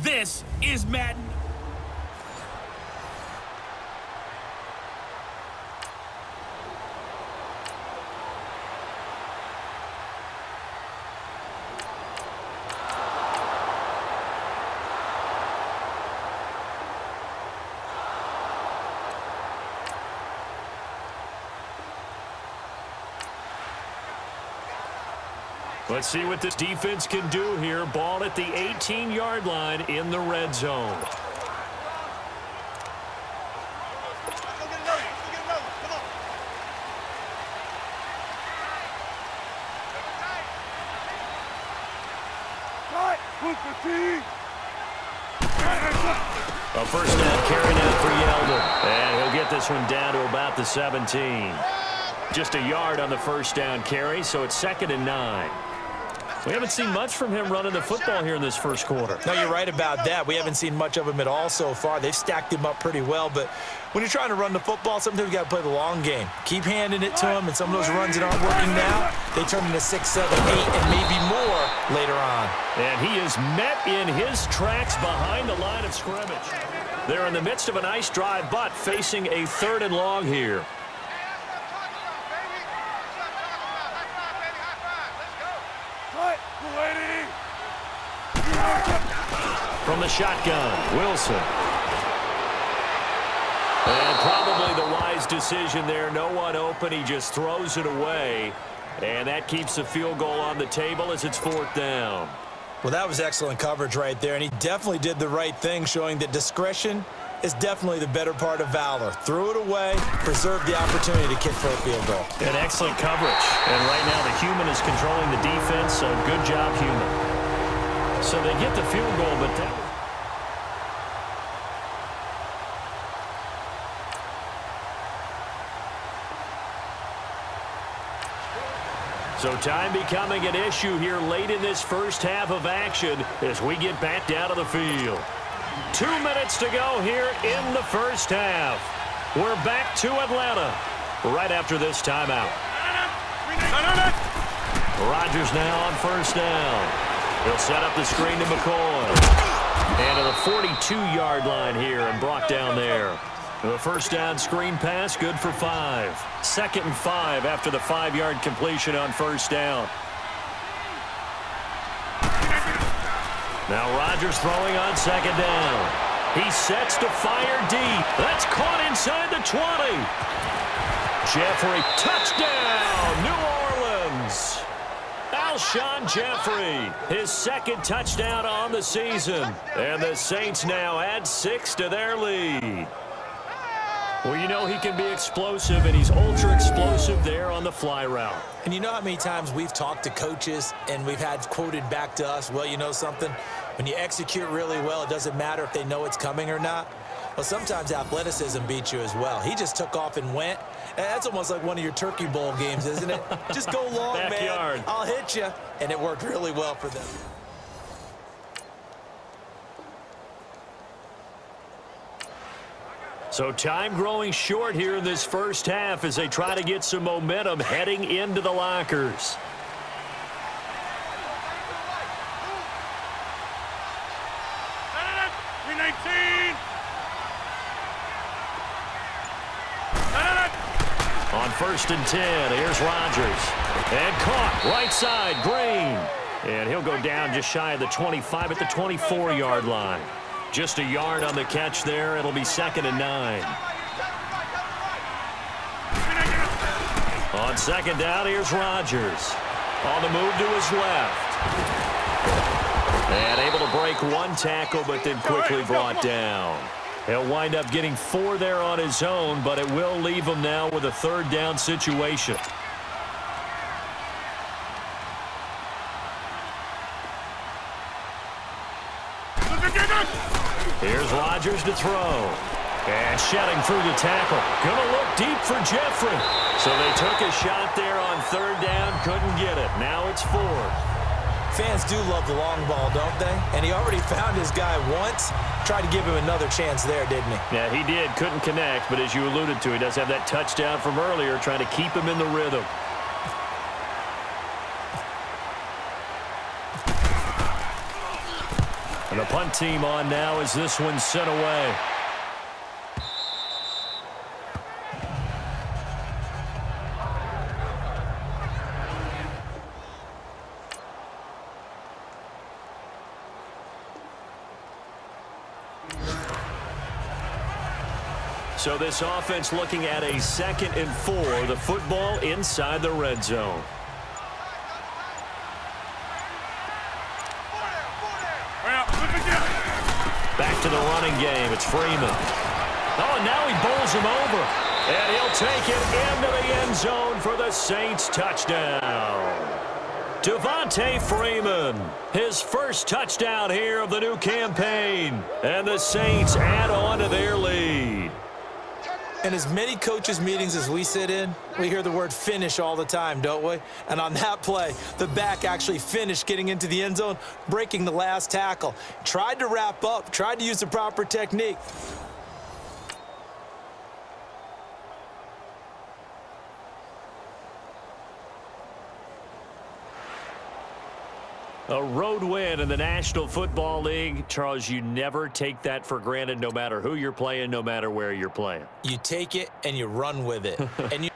S3: This is Madden.
S4: Let's see what this defense can do here. Ball at the 18-yard line in the red zone. A first down carry now for Yeldon. And he'll get this one down to about the 17. Just a yard on the first down carry, so it's 2nd and 9. We haven't seen much from him running the football here in this first quarter.
S5: No, you're right about that. We haven't seen much of him at all so far. They've stacked him up pretty well, but when you're trying to run the football, sometimes you got to play the long game. Keep handing it to him, and some of those runs that aren't working now, they turn into 6, 7, 8, and maybe more later on.
S4: And he is met in his tracks behind the line of scrimmage. They're in the midst of a nice drive, but facing a 3rd and long here. From the shotgun, Wilson. And probably the wise decision there. No one open. He just throws it away. And that keeps the field goal on the table as it's 4th down.
S5: Well, that was excellent coverage right there, and he definitely did the right thing, showing that discretion is definitely the better part of valor. Threw it away, preserved the opportunity to kick for a field goal.
S4: And excellent coverage. And right now the human is controlling the defense, so good job, human. So they get the field goal, but that... So time becoming an issue here late in this first half of action as we get back down to the field. 2 minutes to go here in the first half. We're back to Atlanta right after this timeout. Rodgers now on 1st down. He'll set up the screen to McCoy. And to the 42-yard line here and brought down there. The 1st down screen pass, good for 5. 2nd and 5 after the 5-yard completion on 1st down. Now Rodgers throwing on 2nd down. He sets to fire deep. That's caught inside the 20. Jeffrey, touchdown, New Orleans. Alshon Jeffrey, his 2nd touchdown on the season. And the Saints now add 6 to their lead. Well, you know he can be explosive, and he's ultra-explosive there on the fly route.
S5: And you know how many times we've talked to coaches and we've had quoted back to us, well, you know something? When you execute really well, it doesn't matter if they know it's coming or not. Well, sometimes athleticism beats you as well. He just took off and went. And that's almost like one of your Turkey Bowl games, isn't it? Just go long,
S4: Backyard.
S5: man. I'll hit you. And it worked really well for them.
S4: So time growing short here in this first half as they try to get some momentum heading into the lockers. On 1st and 10, here's Rodgers. And caught right side, Green. And he'll go down just shy of the 25 at the 24-yard line. Just a yard on the catch there. It'll be 2nd and 9. On 2nd down, here's Rodgers. On the move to his left. And able to break one tackle, but then quickly brought down. He'll wind up getting 4 there on his own, but it will leave him now with a 3rd down situation. Here's Rodgers to throw. And shedding through the tackle. Gonna look deep for Jeffrey. So they took a shot there on 3rd down. Couldn't get it. Now it's 4th.
S5: Fans do love the long ball, don't they? And he already found his guy once. Tried to give him another chance there, didn't he?
S4: Yeah, he did. Couldn't connect. But as you alluded to, he does have that touchdown from earlier, trying to keep him in the rhythm. And the punt team on now as this one's sent away. So this offense looking at a 2nd and 4. The football inside the red zone. Back to the running game. It's Freeman. Oh, and now he bowls him over. And he'll take it into the end zone for the Saints touchdown. Devontae Freeman, his first touchdown here of the new campaign. And the Saints add on to their lead.
S5: In as many coaches' meetings as we sit in, we hear the word finish all the time, don't we? And on that play, the back actually finished getting into the end zone, breaking the last tackle. Tried to wrap up, tried to use the proper technique.
S4: A road win in the National Football League. Charles, you never take that for granted no matter who you're playing, no matter where you're playing.
S5: You take it and you run with it. And you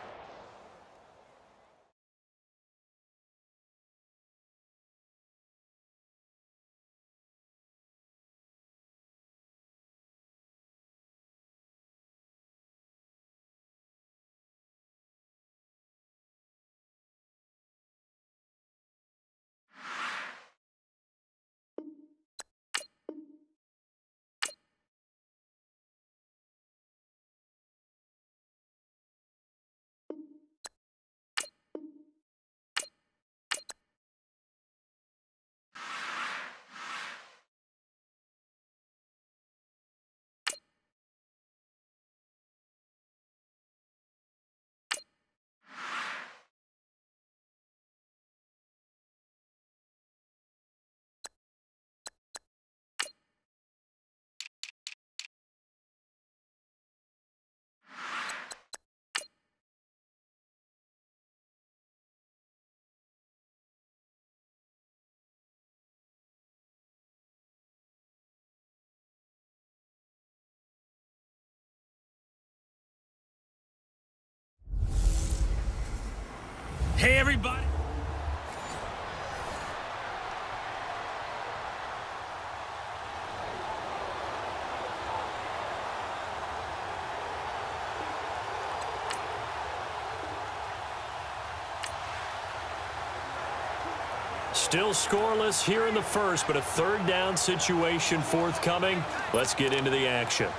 S3: Hey, everybody.
S4: Still scoreless here in the first, but a third down situation forthcoming. Let's get into the action.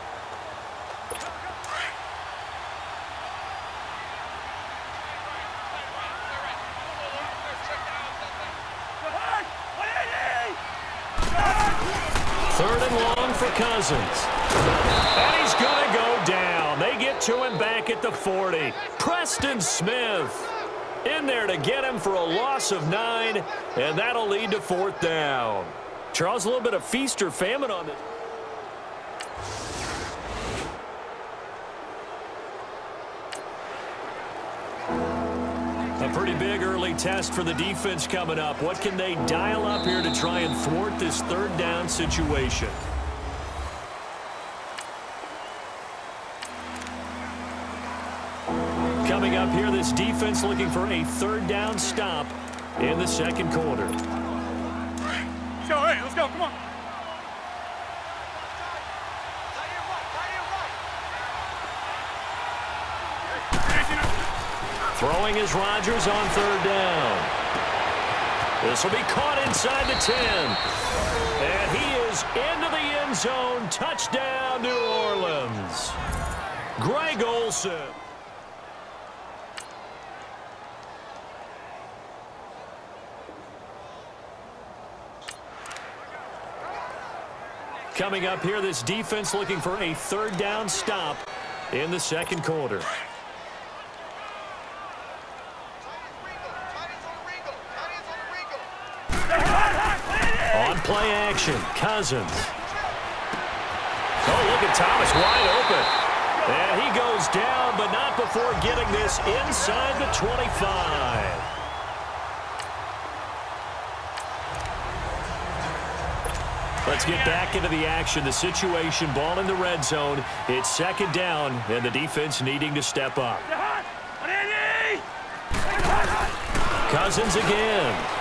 S4: Third and long for Cousins. And he's going to go down. They get to him back at the 40. Preston Smith in there to get him for a loss of 9, and that'll lead to fourth down. Charles, a little bit of feast or famine on this. A pretty big early test for the defense coming up. What can they dial up here to try and thwart this third down situation? Coming up here, this defense looking for a third down stop in the second quarter.
S6: Hey, let's go, come on.
S4: Throwing is Rodgers on third down. This will be caught inside the 10. And he is into the end zone. Touchdown, New Orleans. Greg Olsen. Coming up here, this defense looking for a third down stop in the second quarter. On play action, Cousins. Oh, look at Thomas wide open. And he goes down, but not before getting this inside the 25. Let's get back into the action. The situation, ball in the red zone. It's second down, and the defense needing to step up. Cousins again.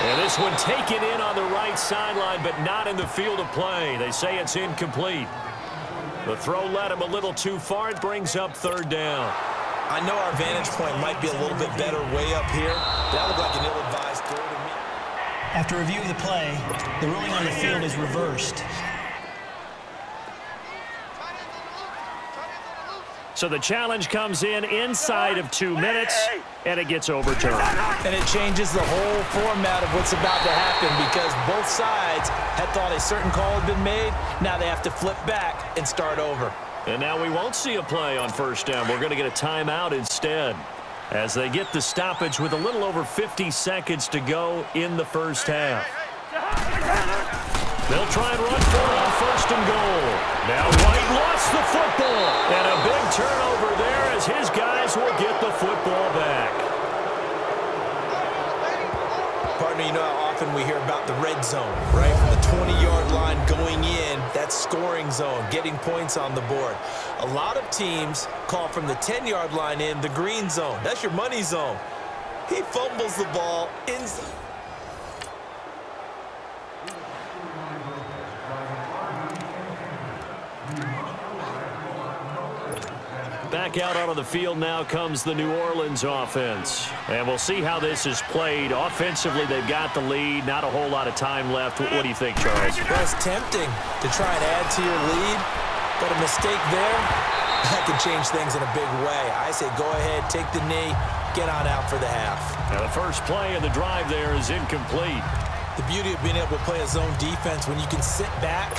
S4: And this one taken in on the right sideline, but not in the field of play. They say it's incomplete. The throw led him a little too far. It brings up third down.
S5: I know our vantage point might be a little bit better way up here. That looked like an ill-advised throw to me.
S7: After review of the play, the ruling on the field is reversed.
S4: So the challenge comes in inside of 2 minutes, and it gets overturned.
S5: And it changes the whole format of what's about to happen because both sides had thought a certain call had been made. Now they have to flip back and start over.
S4: And now we won't see a play on first down. We're going to get a timeout instead as they get the stoppage with a little over 50 seconds to go in the first half. They'll try and run for it on first and goal. Now White lost the football. And a big turnover there as his guys will get the football back.
S5: Partner, you know how often we hear about the red zone, right? From the 20-yard line going in, that scoring zone, getting points on the board. A lot of teams call from the 10-yard line in the green zone. That's your money zone. He fumbles the ball inside.
S4: Back out onto the field now comes the New Orleans offense. And we'll see how this is played. Offensively, they've got the lead. Not a whole lot of time left. What do you think, Charles?
S5: Well, it's tempting to try and add to your lead, but a mistake there, that can change things in a big way. I say go ahead, take the knee, get on out for the half.
S4: Now the first play of the drive there is incomplete.
S5: The beauty of being able to play a zone defense when you can sit back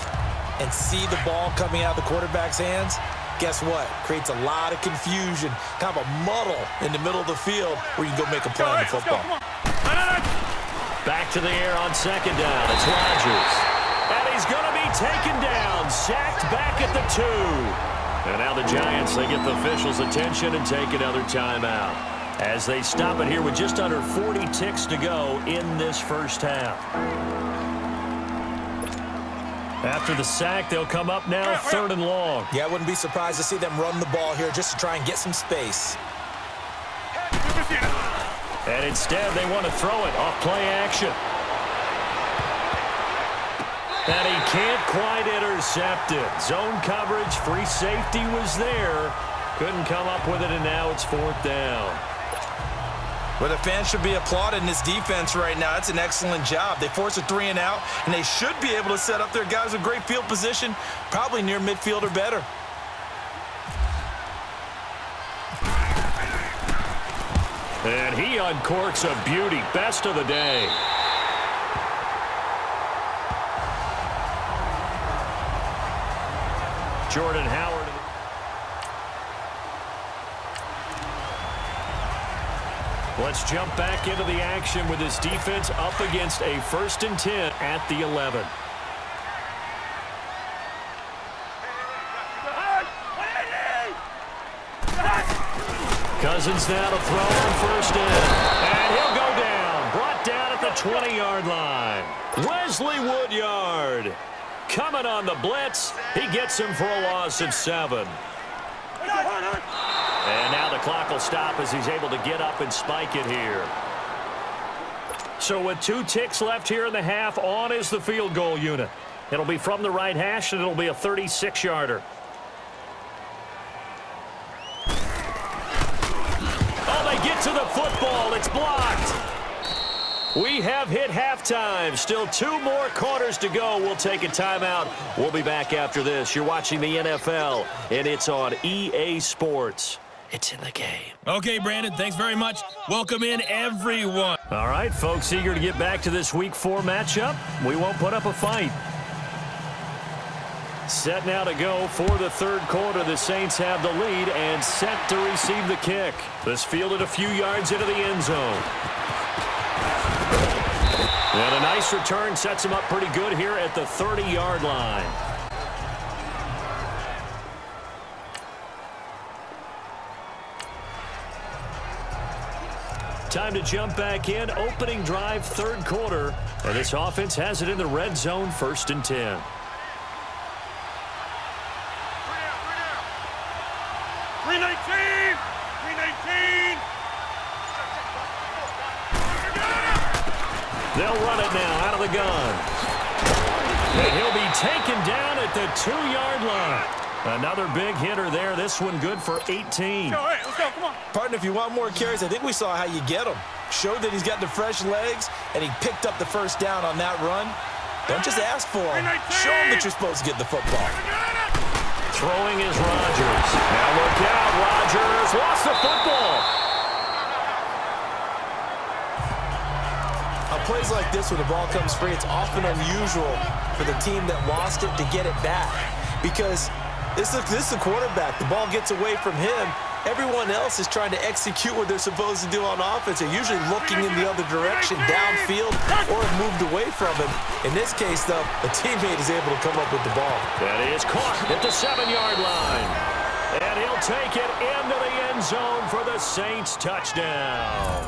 S5: and see the ball coming out of the quarterback's hands, guess what? Creates a lot of confusion, kind of a muddle in the middle of the field where you can go make a play on the football.
S4: Back to the air on second down. It's Rodgers. And he's going to be taken down, sacked back at the 2. And now the Giants, they get the officials' attention and take another timeout as they stop it here with just under 40 ticks to go in this first half. After the sack, they'll come up now, 3rd and long.
S5: Yeah, I wouldn't be surprised to see them run the ball here just to try and get some space.
S4: And instead, they want to throw it off play action. And he can't quite intercept it. Zone coverage, free safety was there. Couldn't come up with it, and now it's 4th down.
S5: Well, the fans should be applauding this defense right now. That's an excellent job. They force a 3 and out, and they should be able to set up their guys with great field position, probably near midfield or better.
S4: And he uncorks a beauty. Best of the day. Jordan Howard. Let's jump back into the action with this defense up against a 1st and 10 at the 11. Cousins now to throw on first down. And he'll go down. Brought down at the 20-yard line. Wesley Woodyard coming on the blitz. He gets him for a loss of 7. And now the clock will stop as he's able to get up and spike it here. So with 2 ticks left here in the half, on is the field goal unit. It'll be from the right hash, and it'll be a 36-yarder. Oh, they get to the football. It's blocked. We have hit halftime. Still 2 more quarters to go. We'll take a timeout. We'll be back after this. You're watching the NFL, and it's on EA Sports. It's in the game.
S3: Okay, Brandon, thanks very much. Welcome in, everyone.
S4: All right, folks, eager to get back to this Week 4 matchup. We won't put up a fight. Set now to go for the 3rd quarter. The Saints have the lead and set to receive the kick. This fielded a few yards into the end zone. And a nice return sets him up pretty good here at the 30-yard line. Time to jump back in. Opening drive, 3rd quarter. And this offense has it in the red zone, 1st and 10. They'll run it now out of the gun. And he'll be taken down at the 2-yard line. Another big hitter there. This one good for 18.
S6: Let's go, come on.
S5: Partner, if you want more carries, I think we saw how you get them. Showed that he's got the fresh legs, and he picked up the first down on that run. Don't just ask for him. Show him that you're supposed to get the football.
S4: Throwing is Rodgers. Now look out, Rodgers lost the football.
S5: On plays like this, when the ball comes free, it's often unusual for the team that lost it to get it back. Because This is the quarterback. The ball gets away from him. Everyone else is trying to execute what they're supposed to do on offense. They're usually looking in the other direction, downfield, or have moved away from him. In this case, though, a teammate is able to come up with the ball.
S4: That is caught at the 7-yard line. And he'll take it into the end zone for the Saints touchdown.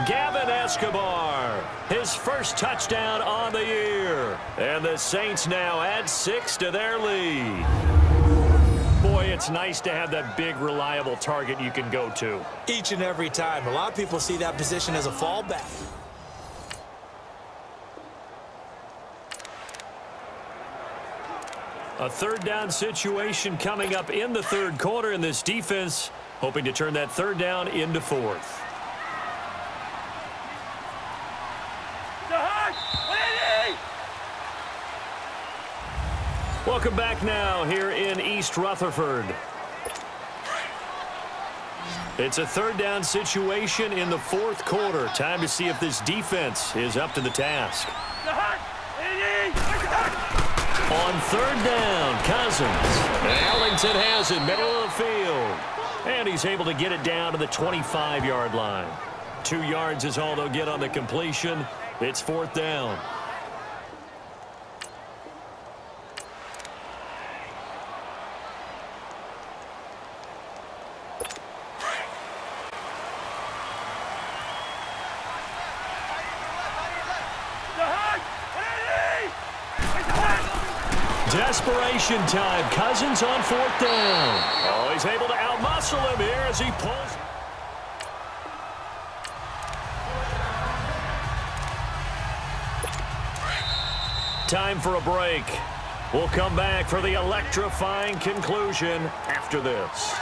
S4: Gavin Escobar, his first touchdown on the year. And the Saints now add 6 to their lead. Boy, it's nice to have that big, reliable target you can go to.
S5: Each and every time. A lot of people see that position as a fallback.
S4: A third down situation coming up in the third quarter, in this defense hoping to turn that third down into fourth. Welcome back now here in East Rutherford. It's a third down situation in the fourth quarter. Time to see if this defense is up to the task. On third down, Cousins. Ellington has it, middle of the field. And he's able to get it down to the 25-yard line. 2 yards is all they'll get on the completion. It's fourth down. Desperation time. Cousins on fourth down. Oh, he's able to outmuscle him here as he pulls. Time for a break. We'll come back for the electrifying conclusion after this.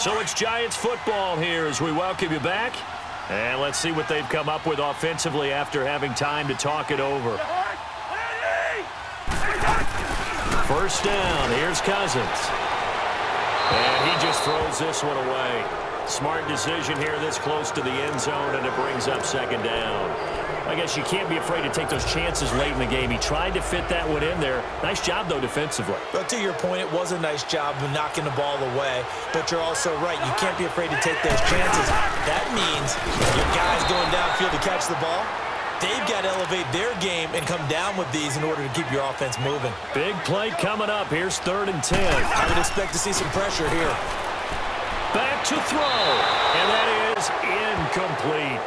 S4: So it's Giants football here as we welcome you back. And let's see what they've come up with offensively after having time to talk it over. First down, here's Cousins. And he just throws this one away. Smart decision here this close to the end zone, and it brings up second down. I guess you can't be afraid to take those chances late in the game. He tried to fit that one in there. Nice job, though, defensively.
S5: But to your point, it was a nice job of knocking the ball away. But you're also right. You can't be afraid to take those chances. That means your guys going downfield to catch the ball, they've got to elevate their game and come down with these in order to keep your offense moving.
S4: Big play coming up. Here's 3rd and 10.
S5: I would expect to see some pressure here.
S4: Back to throw. And that is incomplete.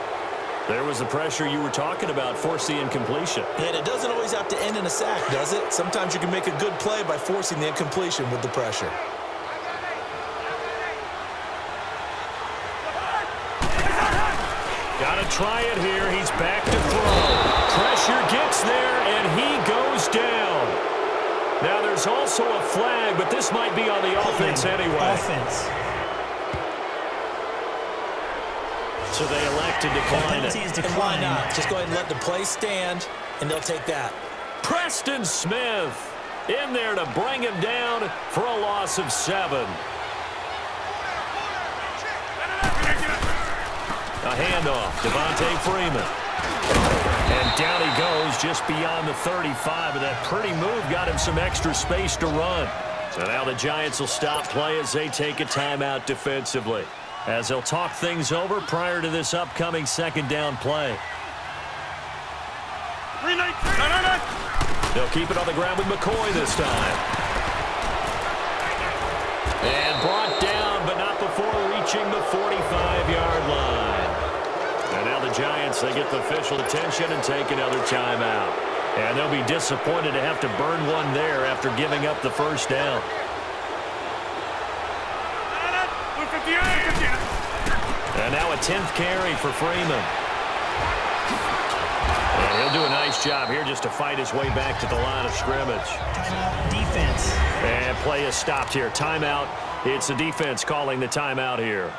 S4: There was the pressure you were talking about, force the incompletion.
S5: And it doesn't always have to end in a sack, does it? Sometimes you can make a good play by forcing the incompletion with the pressure.
S4: Got to try it here. He's back to throw. Pressure gets there, and he goes down. Now there's also a flag, but this might be on the offense anyway.
S7: Offense.
S4: So they elect to decline it.
S5: And why not? Just go ahead and let the play stand, and they'll take that.
S4: Preston Smith in there to bring him down for a loss of 7. A handoff, Devontae Freeman. And down he goes just beyond the 35, and that pretty move got him some extra space to run. So now the Giants will stop play as they take a timeout defensively, as they'll talk things over prior to this upcoming second down play. They'll keep it on the ground with McCoy this time. And brought down, but not before reaching the 45-yard line. And now the Giants, they get the official attention and take another timeout. And they'll be disappointed to have to burn one there after giving up the first down. And now a 10th carry for Freeman. And he'll do a nice job here just to fight his way back to the line of scrimmage.
S7: Defense.
S4: And play is stopped here. Timeout. It's the defense calling the timeout here,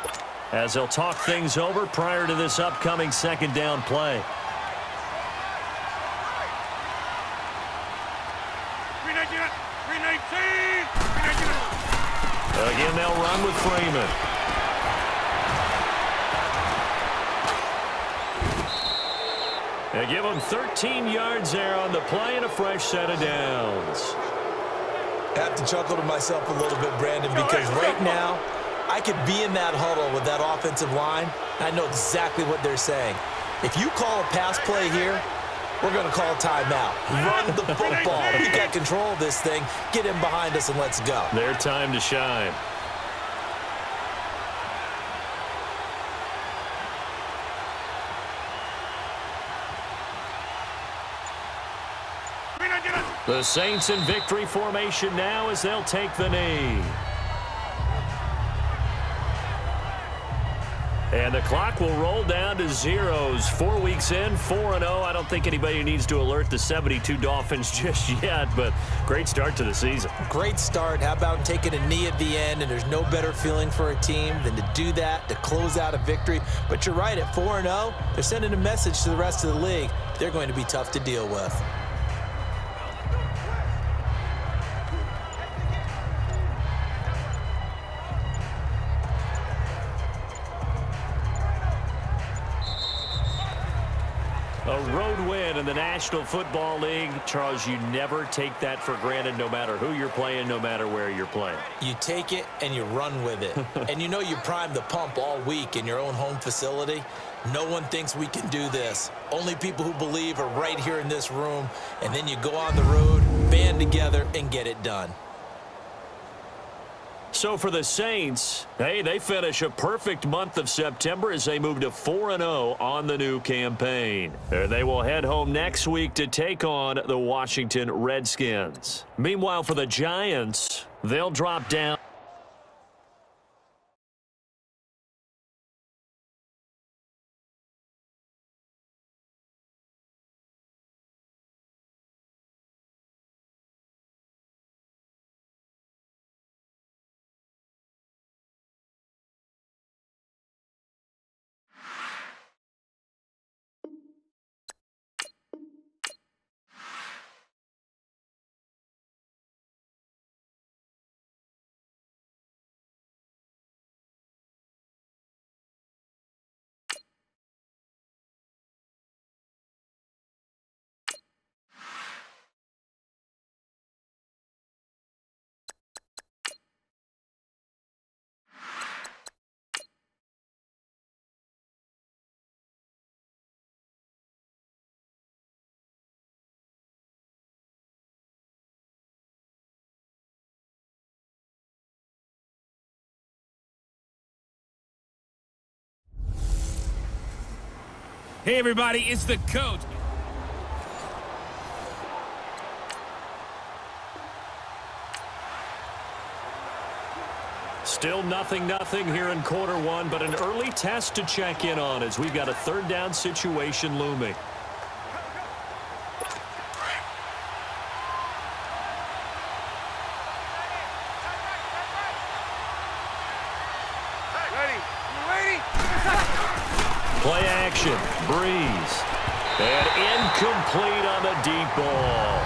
S4: as they'll talk things over prior to this upcoming second down play. Again, they'll run with Freeman. They give them 13 yards there on the play and a fresh set of downs.
S5: I have to chuckle to myself a little bit, Brandon, because right now I could be in that huddle with that offensive line. I know exactly what they're saying. If you call a pass play here, we're going to call a timeout. Run the football. We got control of this thing. Get him behind us and let's go.
S4: Their time to shine. The Saints in victory formation now as they'll take the knee. And the clock will roll down to zeros. 4 weeks in, 4-0. I don't think anybody needs to alert the 72 Dolphins just yet, but great start to the season.
S5: Great start. How about taking a knee at the end? And there's no better feeling for a team than to do that, to close out a victory. But you're right, at 4-0, they're sending a message to the rest of the league. They're going to be tough to deal with.
S4: A road win in the National Football League. Charles, you never take that for granted no matter who you're playing, no matter where you're playing.
S5: You take it and you run with it. And you know you primed the pump all week in your own home facility. No one thinks we can do this. Only people who believe are right here in this room. And then you go on the road, band together, and get it done.
S4: So for the Saints, hey, they finish a perfect month of September as they move to 4-0 on the new campaign. And they will head home next week to take on the Washington Redskins. Meanwhile, for the Giants, they'll drop down.
S3: Hey, everybody, it's the coach.
S4: Still 0-0 here in quarter one, but an early test to check in on as we've got a third down situation looming. Play action, Breeze, and incomplete on the deep ball.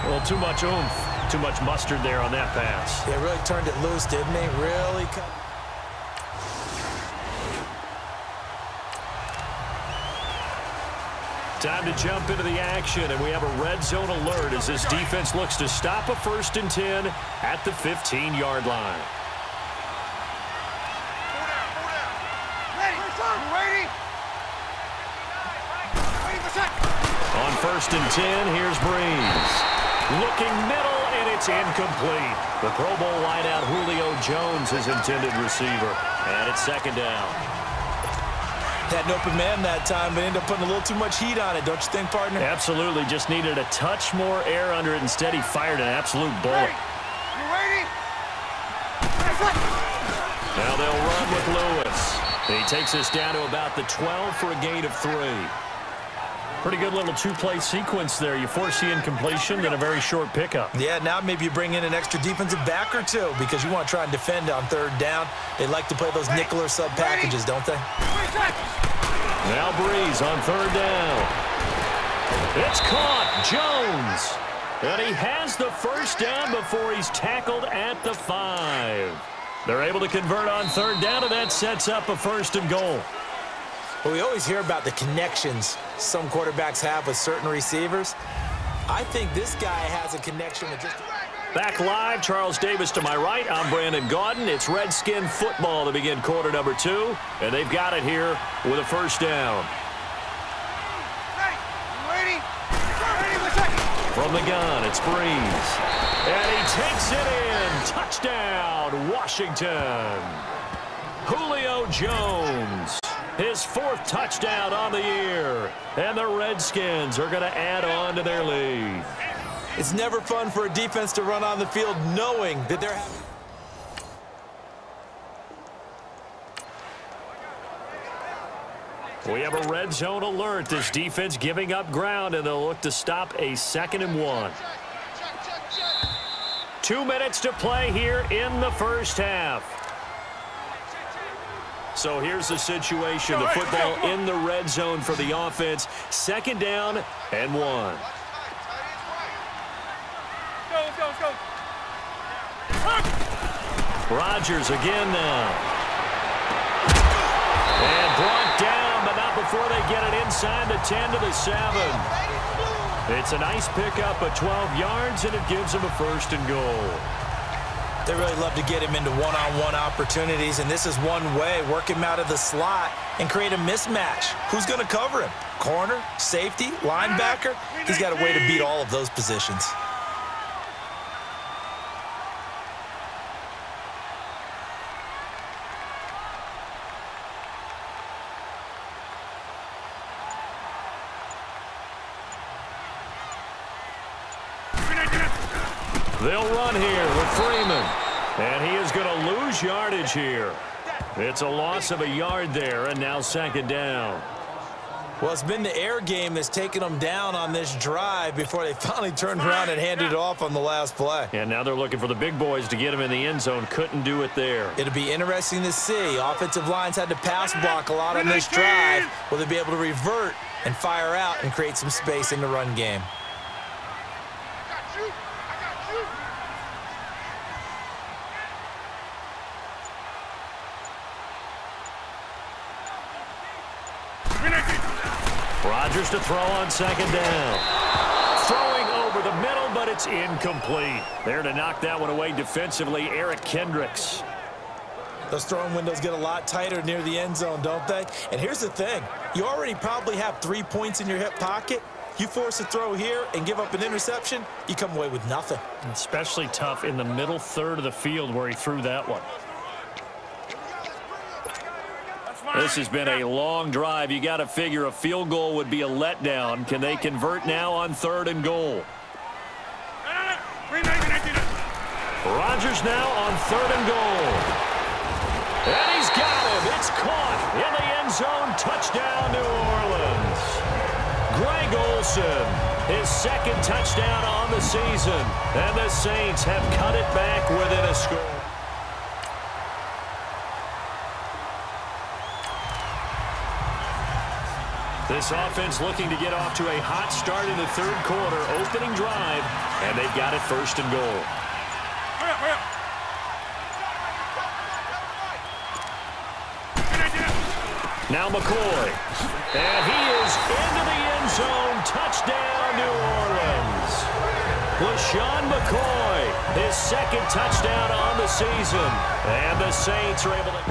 S4: Well, too much oomph, too much mustard there on that pass.
S5: They really turned it loose, didn't they? Really cut.
S4: Time to jump into the action, and we have a red zone alert as this defense looks to stop a 1st and 10 at the 15-yard line. On 1st and 10, here's Breeze. Looking middle, and it's incomplete. The Pro Bowl wideout Julio Jones is intended receiver. And it's 2nd down.
S5: Had an open man that time, but ended up putting a little too much heat on it, don't you think, partner?
S4: Absolutely. Just needed a touch more air under it. Instead, he fired an absolute bullet. Now they'll run with Lewis. He takes us down to about the 12 for a gain of 3. Pretty good little two-play sequence there. You force the incompletion, then a very short pickup.
S5: Yeah, now maybe you bring in an extra defensive back or two because you want to try and defend on 3rd down. They like to play those nickel or sub packages, don't they?
S4: Now Breeze on 3rd down. It's caught. Jones. And he has the 1st down before he's tackled at the 5. They're able to convert on 3rd down, and that sets up a 1st and goal.
S5: Well, we always hear about the connections some quarterbacks have with certain receivers. I think this guy has a connection with just...
S4: Back live, Charles Davis to my right. I'm Brandon Gaudin. It's Redskin football to begin quarter number 2, and they've got it here with a first down. From the gun, it's Breeze. And he takes it in. Touchdown, Washington. Julio Jones, his 4th touchdown on the year. And the Redskins are going to add on to their lead.
S5: It's never fun for a defense to run on the field knowing that they're having...
S4: We have a red zone alert. This defense giving up ground, and they'll look to stop a 2nd and 1. 2 minutes to play here in the first half. So here's the situation. The football in the red zone for the offense. 2nd down and 1.
S6: Let's go.
S4: Rodgers again now. And brought down, but not before they get it inside the 10 to the 7. It's a nice pickup of 12 yards, and it gives them a 1st and goal.
S5: They really love to get him into one-on-one opportunities, and this is one way. Work him out of the slot and create a mismatch. Who's going to cover him? Corner, safety, linebacker? He's got a way to beat all of those positions.
S4: They'll run here with Freeman. And he is going to lose yardage here. It's a loss of a yard there, and now 2nd down.
S5: Well, it's been the air game that's taken them down on this drive before they finally turned around and handed it off on the last play.
S4: And now they're looking for the big boys to get him in the end zone. Couldn't do it there.
S5: It'll be interesting to see. Offensive lines had to pass block a lot on this drive. Will they be able to revert and fire out and create some space in the run game?
S4: Rodgers to throw on 2nd down. Throwing over the middle, but it's incomplete. There to knock that one away defensively, Eric Kendricks.
S5: Those throwing windows get a lot tighter near the end zone, don't they? And here's the thing. You already probably have 3 points in your hip pocket. You force a throw here and give up an interception, you come away with nothing.
S3: Especially tough in the middle third of the field where he threw that one.
S4: This has been a long drive. You got to figure a field goal would be a letdown. Can they convert now on 3rd and goal? Rodgers now on 3rd and goal. And he's got him. It's caught in the end zone. Touchdown, New Orleans. Greg Olsen, his 2nd touchdown on the season. And the Saints have cut it back within a score. This offense looking to get off to a hot start in the 3rd quarter, opening drive, and they've got it 1st and goal. Now McCoy, and he is into the end zone. Touchdown, New Orleans. LaShawn McCoy, his 2nd touchdown on the season, and the Saints are able to...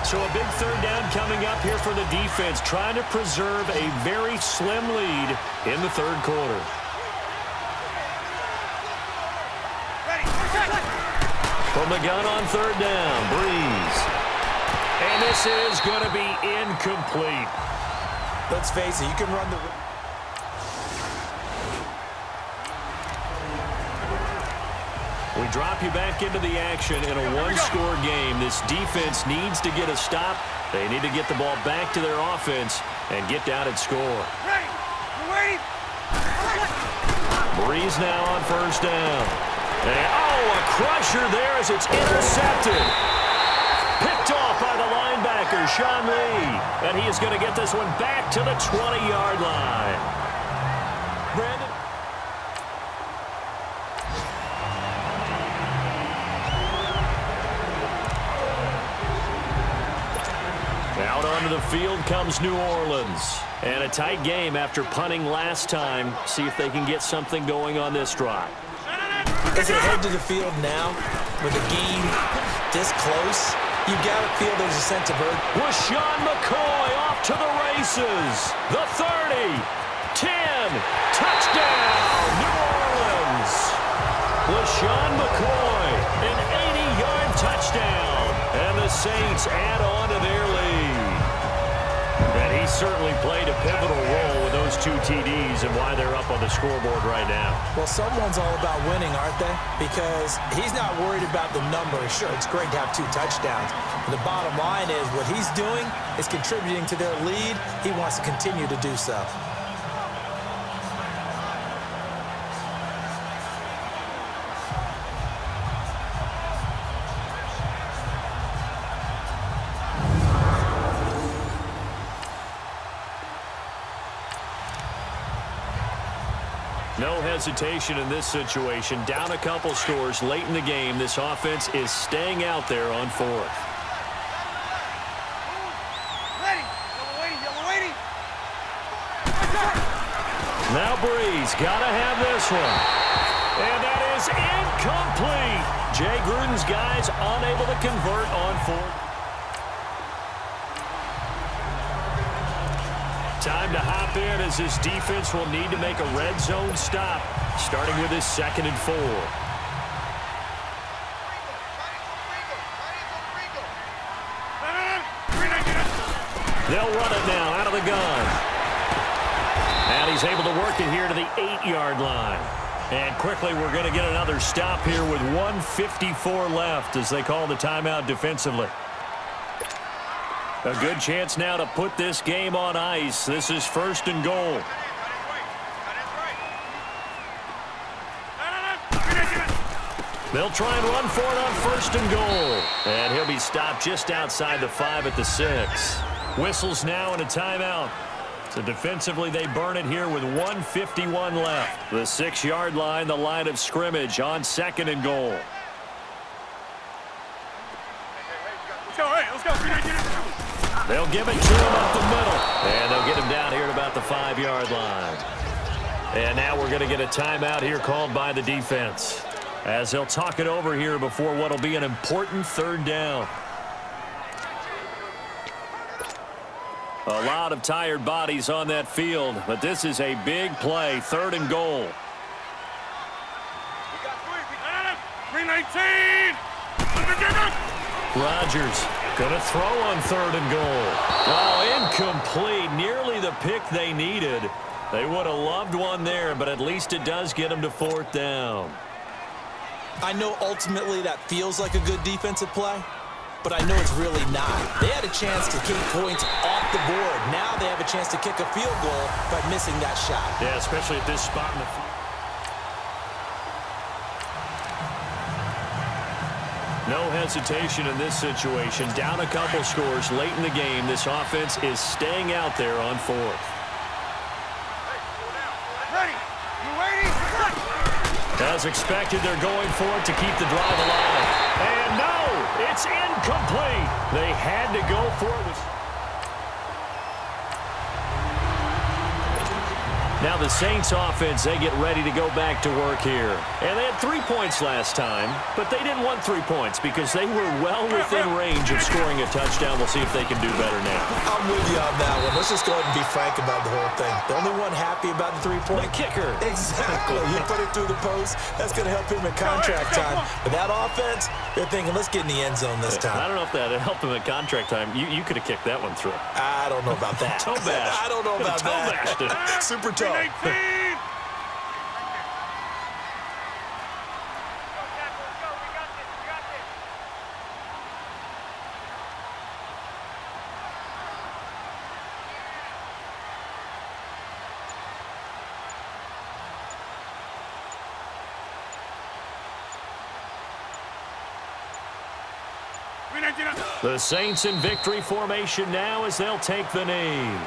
S4: So a big 3rd down coming up here for the defense, trying to preserve a very slim lead in the 3rd quarter. From the gun on 3rd down, Breeze. And this is going to be incomplete.
S5: Let's face it, you can run the...
S4: We drop you back into the action in a one-score game. This defense needs to get a stop. They need to get the ball back to their offense and get down and score. Breeze now on 1st down. And, a crusher there as it's intercepted. Picked off by the linebacker, Sean Lee. And he is going to get this one back to the 20-yard line. Brandon. Onto the field comes New Orleans. And a tight game after punting last time. See if they can get something going on this drive.
S5: As they head to the field now, with the game this close, you've got to feel there's a sense of urgency.
S4: LaShawn McCoy off to the races. The 30, 10, touchdown, New Orleans. LaShawn McCoy, an 80-yard touchdown. And the Saints add on to their lead. And he certainly played a pivotal role with those 2 TDs and why they're up on the scoreboard right now.
S5: Well, someone's all about winning, aren't they? Because he's not worried about the number. Sure, it's great to have 2 touchdowns. But the bottom line is what he's doing is contributing to their lead. He wants to continue to do so.
S4: No hesitation in this situation. Down a couple scores late in the game. This offense is staying out there on 4th. Now Breeze got to have this one. And that is incomplete. Jay Gruden's guys unable to convert on 4th. Time to hop in as this defense will need to make a red zone stop, starting with his 2nd and 4. They'll run it now out of the gun. And he's able to work it here to the 8-yard line. And quickly we're going to get another stop here with 1:54 left as they call the timeout defensively. A good chance now to put this game on ice. This is 1st and goal. They'll try and run for it on 1st and goal. And he'll be stopped just outside the 5 at the 6. Whistles now and a timeout. So defensively they burn it here with 1:51 left. The 6-yard line, the line of scrimmage on 2nd and goal. They'll give it to him up the middle. And they'll get him down here at about the 5-yard line. And now we're going to get a timeout here called by the defense, as they'll talk it over here before what will be an important 3rd down. A lot of tired bodies on that field, but this is a big play, 3rd and goal.
S6: 319!
S4: Rodgers going to throw on 3rd and goal. Oh, incomplete. Nearly the pick they needed. They would have loved one there, but at least it does get them to 4th down.
S5: I know ultimately that feels like a good defensive play, but I know it's really not. They had a chance to keep points off the board. Now they have a chance to kick a field goal by missing that shot.
S4: Yeah, especially at this spot in the field. No hesitation in this situation. Down a couple scores late in the game. This offense is staying out there on 4th.
S6: Ready? You ready?
S4: As expected, they're going for it to keep the drive alive. And no, it's incomplete. They had to go for it. Now the Saints offense, they get ready to go back to work here. And they had 3 points last time, but they didn't want 3 points because they were well within range of scoring a touchdown. We'll see if they can do better now.
S5: I'm with you on that one. Let's just go ahead and be frank about the whole thing. The only one happy about the 3-point?
S4: The kicker.
S5: Exactly. You put it through the post, that's going to help him in contract time. But that offense, they're thinking, let's get in the end zone this time.
S4: I don't know if that helped him at contract time. You could have kicked that one through.
S5: I don't know about that.
S4: Toe bash.
S5: I don't know about that. Super tough.
S6: 319!
S4: The Saints in victory formation now as they'll take the knee.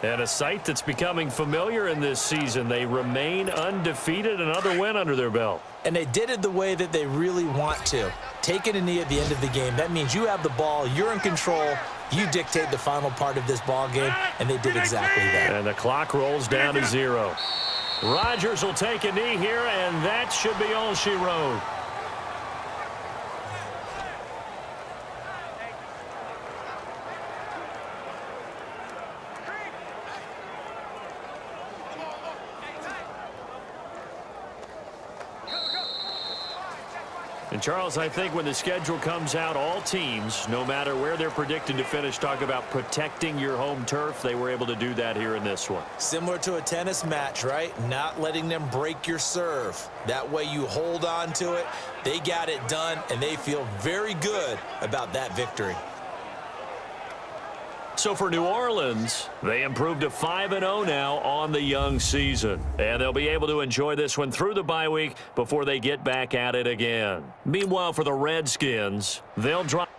S4: And a sight that's becoming familiar in this season. They remain undefeated, another win under their belt.
S5: And they did it the way that they really want to. Taking a knee at the end of the game, that means you have the ball, you're in control, you dictate the final part of this ball game, and they did exactly that.
S4: And the clock rolls down to 0. Rodgers will take a knee here, and that should be all she wrote. And, Charles, I think when the schedule comes out, all teams, no matter where they're predicted to finish, talk about protecting your home turf. They were able to do that here in this one.
S5: Similar to a tennis match, right? Not letting them break your serve. That way you hold on to it. They got it done, and they feel very good about that victory.
S4: So for New Orleans, they improved to 5-0 now on the young season. And they'll be able to enjoy this one through the bye week before they get back at it again. Meanwhile, for the Redskins, they'll drop.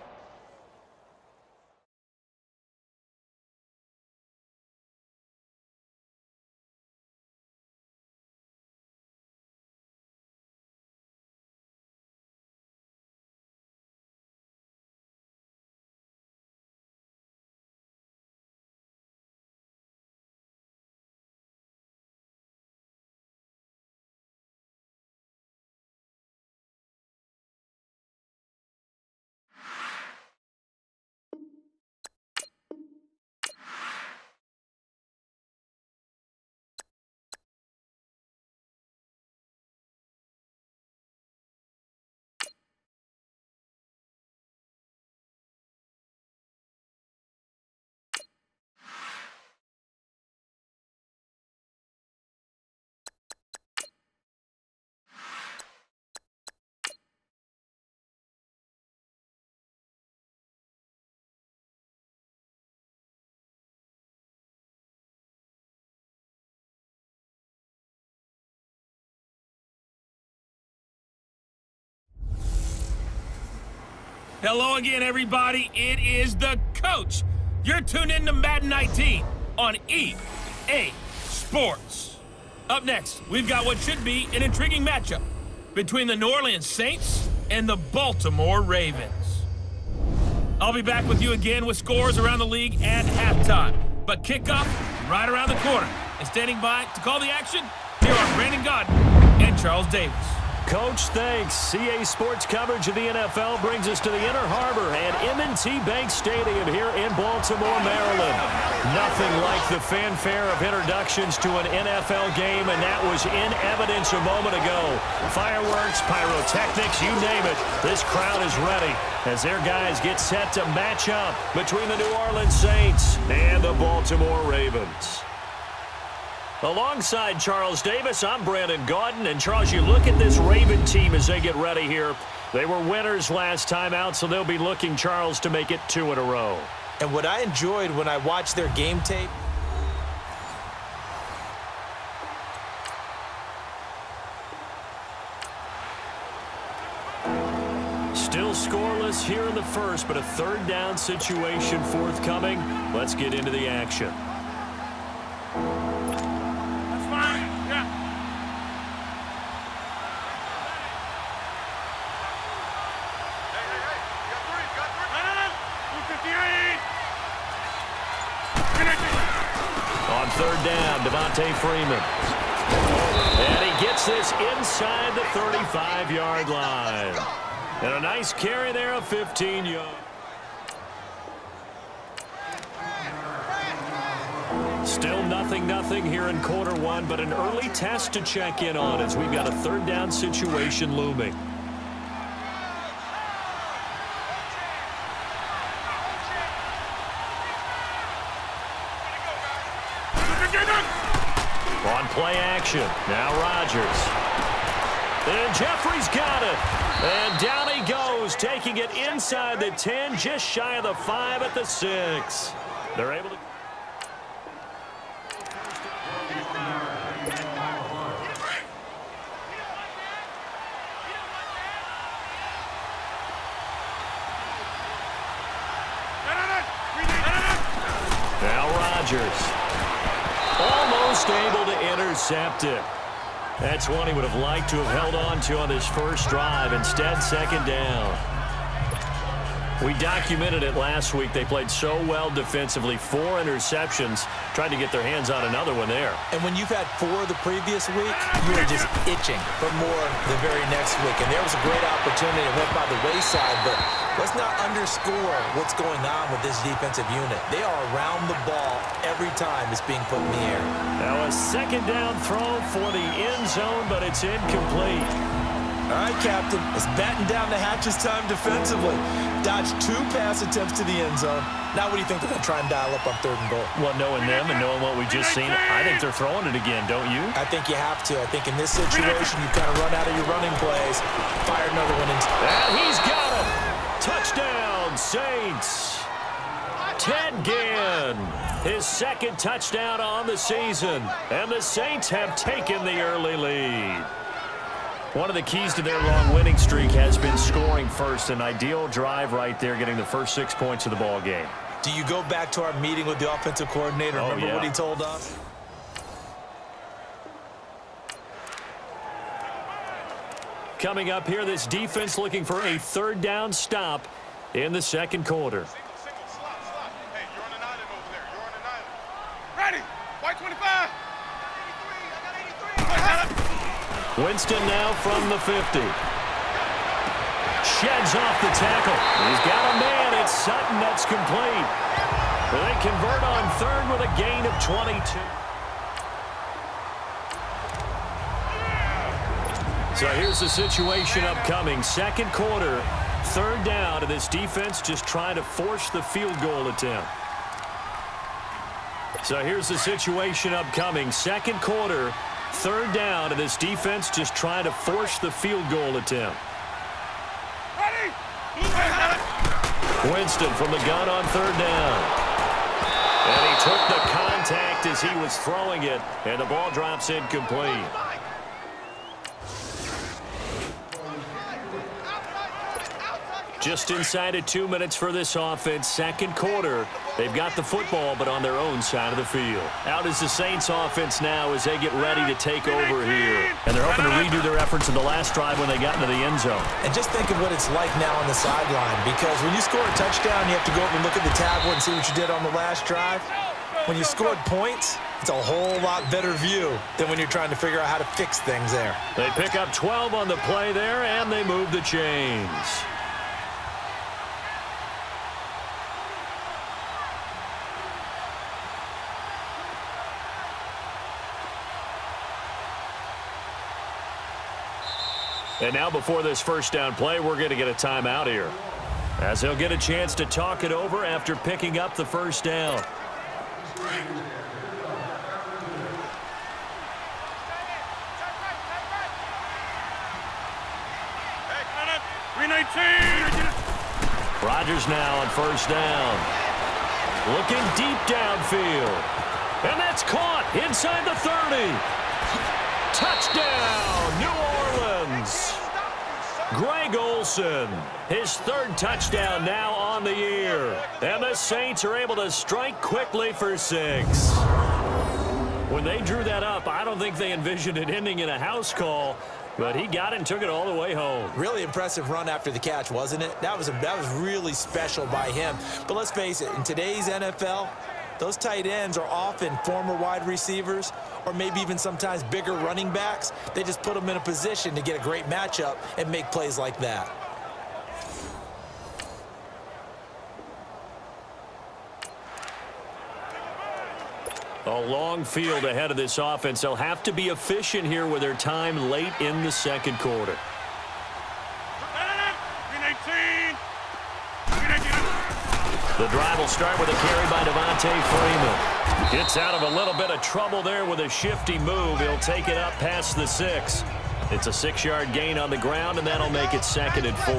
S3: Hello again, everybody. It is the coach. You're tuned in to Madden 19 on EA Sports. Up next, we've got what should be an intriguing matchup between the New Orleans Saints and the Baltimore Ravens. I'll be back with you again with scores around the league at halftime. But kickoff right around the corner. And standing by to call the action, here are Brandon Godden and Charles Davis.
S4: Coach, thanks. CA Sports coverage of the NFL brings us to the Inner Harbor and M&T Bank Stadium here in Baltimore, Maryland. Nothing like the fanfare of introductions to an NFL game, and that was in evidence a moment ago. Fireworks, pyrotechnics, you name it. This crowd is ready as their guys get set to match up between the New Orleans Saints and the Baltimore Ravens. Alongside Charles Davis, I'm Brandon Gaudin. And, Charles, you look at this Raven team as they get ready here. They were winners last time out, so they'll be looking, Charles, to make it 2 in a row.
S5: And what I enjoyed when I watched their game tape,
S4: still scoreless here in the first, but a third down situation forthcoming. Let's get into the action. On third down, Devontae Freeman. And he gets this inside the 35-yard line. And a nice carry there of 15 yards. Still nothing here in quarter one, but an early test to check in on as we've got a third down situation looming. On play action, now Rodgers. And Jeffrey's got it. And down he goes, taking it inside the 10, just shy of the 5 at the 6. They're able to... Now Rodgers. just able to intercept it. That's one he would have liked to have held on to on this first drive. Instead, second down. We documented it last week. They played so well defensively. 4 interceptions. Tried to get their hands on another one there.
S5: And when you've had 4 the previous week, you are just itching for more the very next week. And there was a great opportunity. It went by the wayside, but let's not underscore what's going on with this defensive unit. They are around the ball every time it's being put in the air.
S4: Now a second down throw for the end zone, but it's incomplete.
S5: All right, Captain, it's batten down the hatches time defensively. Dodged 2 pass attempts to the end zone. Now what do you think they're going to try and dial up on 3rd and goal?
S4: Well, knowing them and knowing what we just seen, I think they're throwing it again, don't you?
S5: I think you have to. I think in this situation, you kind of run out of your running plays. Fire another one into.
S4: And he's got him. Touchdown, Saints. Ted Ginn, his 2nd touchdown on the season. And the Saints have taken the early lead. One of the keys to their long winning streak has been scoring first. An ideal drive right there, getting the first 6 points of the ball game.
S5: Do you go back to our meeting with the offensive coordinator? Remember what he told us?
S4: Coming up here, this defense looking for a 3rd down stop in the 2nd quarter.
S6: Hey, you're on an island over there. You're on an island. Ready. White 25. 83. I got it.
S4: Winston now from the 50. Sheds off the tackle. He's got a man. It's Sutton. That's complete. They convert on 3rd with a gain of 22. So here's the situation upcoming. 2nd quarter, 3rd down, and this defense just trying to force the field goal attempt. So here's the situation upcoming. 2nd quarter, 3rd down, and this defense just trying to force the field goal attempt. Winston from the gun on 3rd down. And he took the contact as he was throwing it, and the ball drops incomplete. Just inside of 2 minutes for this offense. 2nd quarter. They've got the football, but on their own side of the field. Out is the Saints offense now as they get ready to take over here. And they're hoping to redo their efforts in the last drive when they got into the end zone.
S5: And just think of what it's like now on the sideline, because when you score a touchdown, you have to go over and look at the tablet and see what you did on the last drive. When you scored points, it's a whole lot better view than when you're trying to figure out how to fix things there.
S4: They pick up 12 on the play there, and they move the chains. And now before this first down play, we're going to get a timeout here, as he'll get a chance to talk it over after picking up the first down. Rodgers now on first down. Looking deep downfield. And that's caught inside the 30. Touchdown, New Orleans. Greg Olsen, his 3rd touchdown now on the year. And the Saints are able to strike quickly for 6. When they drew that up, I don't think they envisioned it ending in a house call, but he got it and took it all the way home.
S5: Really impressive run after the catch, wasn't it? That was really special by him. But let's face it, in today's NFL, those tight ends are often former wide receivers or maybe even sometimes bigger running backs. They just put them in a position to get a great matchup and make plays like that.
S4: A long field ahead of this offense. They'll have to be efficient here with their time late in the 2nd quarter. The drive will start with a carry by Devontae Freeman. Gets out of a little bit of trouble there with a shifty move. He'll take it up past the 6. It's a 6-yard gain on the ground, and that'll make it 2nd and 4.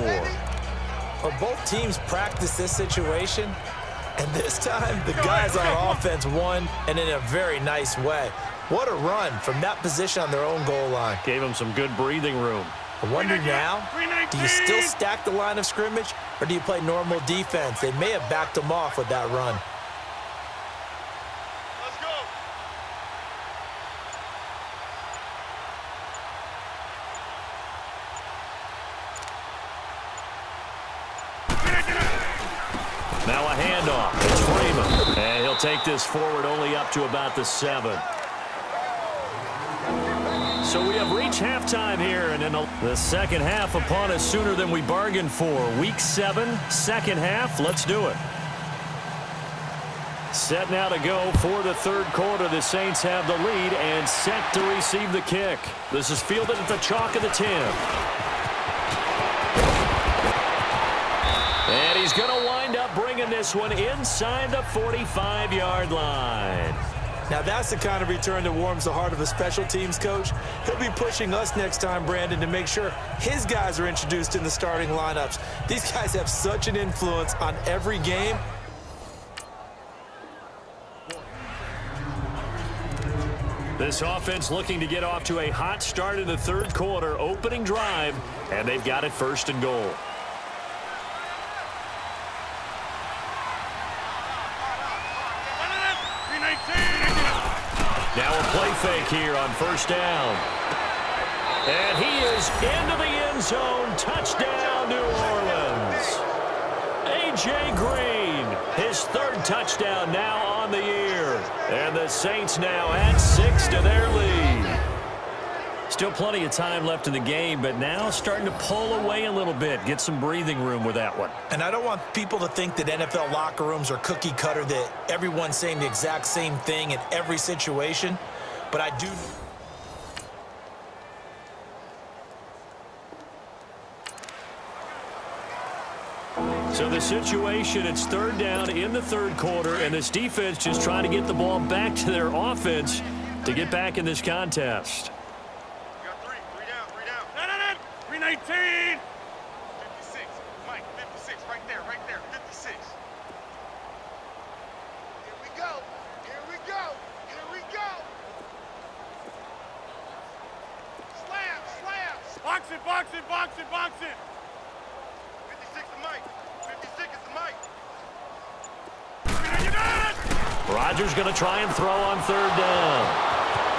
S5: Well, both teams practice this situation, and this time the guys on offense won, and in a very nice way. What a run from that position on their own goal line.
S4: Gave them some good breathing room.
S5: I wonder now, do you still stack the line of scrimmage, or do you play normal defense? They may have backed them off with that run.
S6: Let's go.
S4: Now a handoff. It's Freeman. And he'll take this forward only up to about the 7. So we have reached halftime here, and in the second half upon us sooner than we bargained for. Week 7, second half. Let's do it. Set now to go for the third quarter. The Saints have the lead and set to receive the kick. This is fielded at the chalk of the 10. And he's going to wind up bringing this one inside the 45-yard line.
S5: Now that's the kind of return that warms the heart of a special teams coach. He'll be pushing us next time, Brandon, to make sure his guys are introduced in the starting lineups. These guys have such an influence on every game.
S4: This offense looking to get off to a hot start in the third quarter, opening drive, and they've got it first and goal. Now a play fake here on first down. And he is into the end zone. Touchdown, New Orleans. A.J. Green, his third touchdown now on the year. And the Saints now add 6 to their lead. Still plenty of time left in the game, but now starting to pull away a little bit. Get some breathing room with that one.
S5: And I don't want people to think that NFL locker rooms are cookie cutter, that everyone's saying the exact same thing in every situation. But I do.
S4: So the situation, it's third down in the third quarter, and this defense just trying to get the ball back to their offense to get back in this contest.
S6: 319. 56. Mike, 56. Right there. 56. Here we go. Slam. Box it. 56 to Mike. 56 is to Mike. You got it!
S4: Rodgers going to try and throw on third down.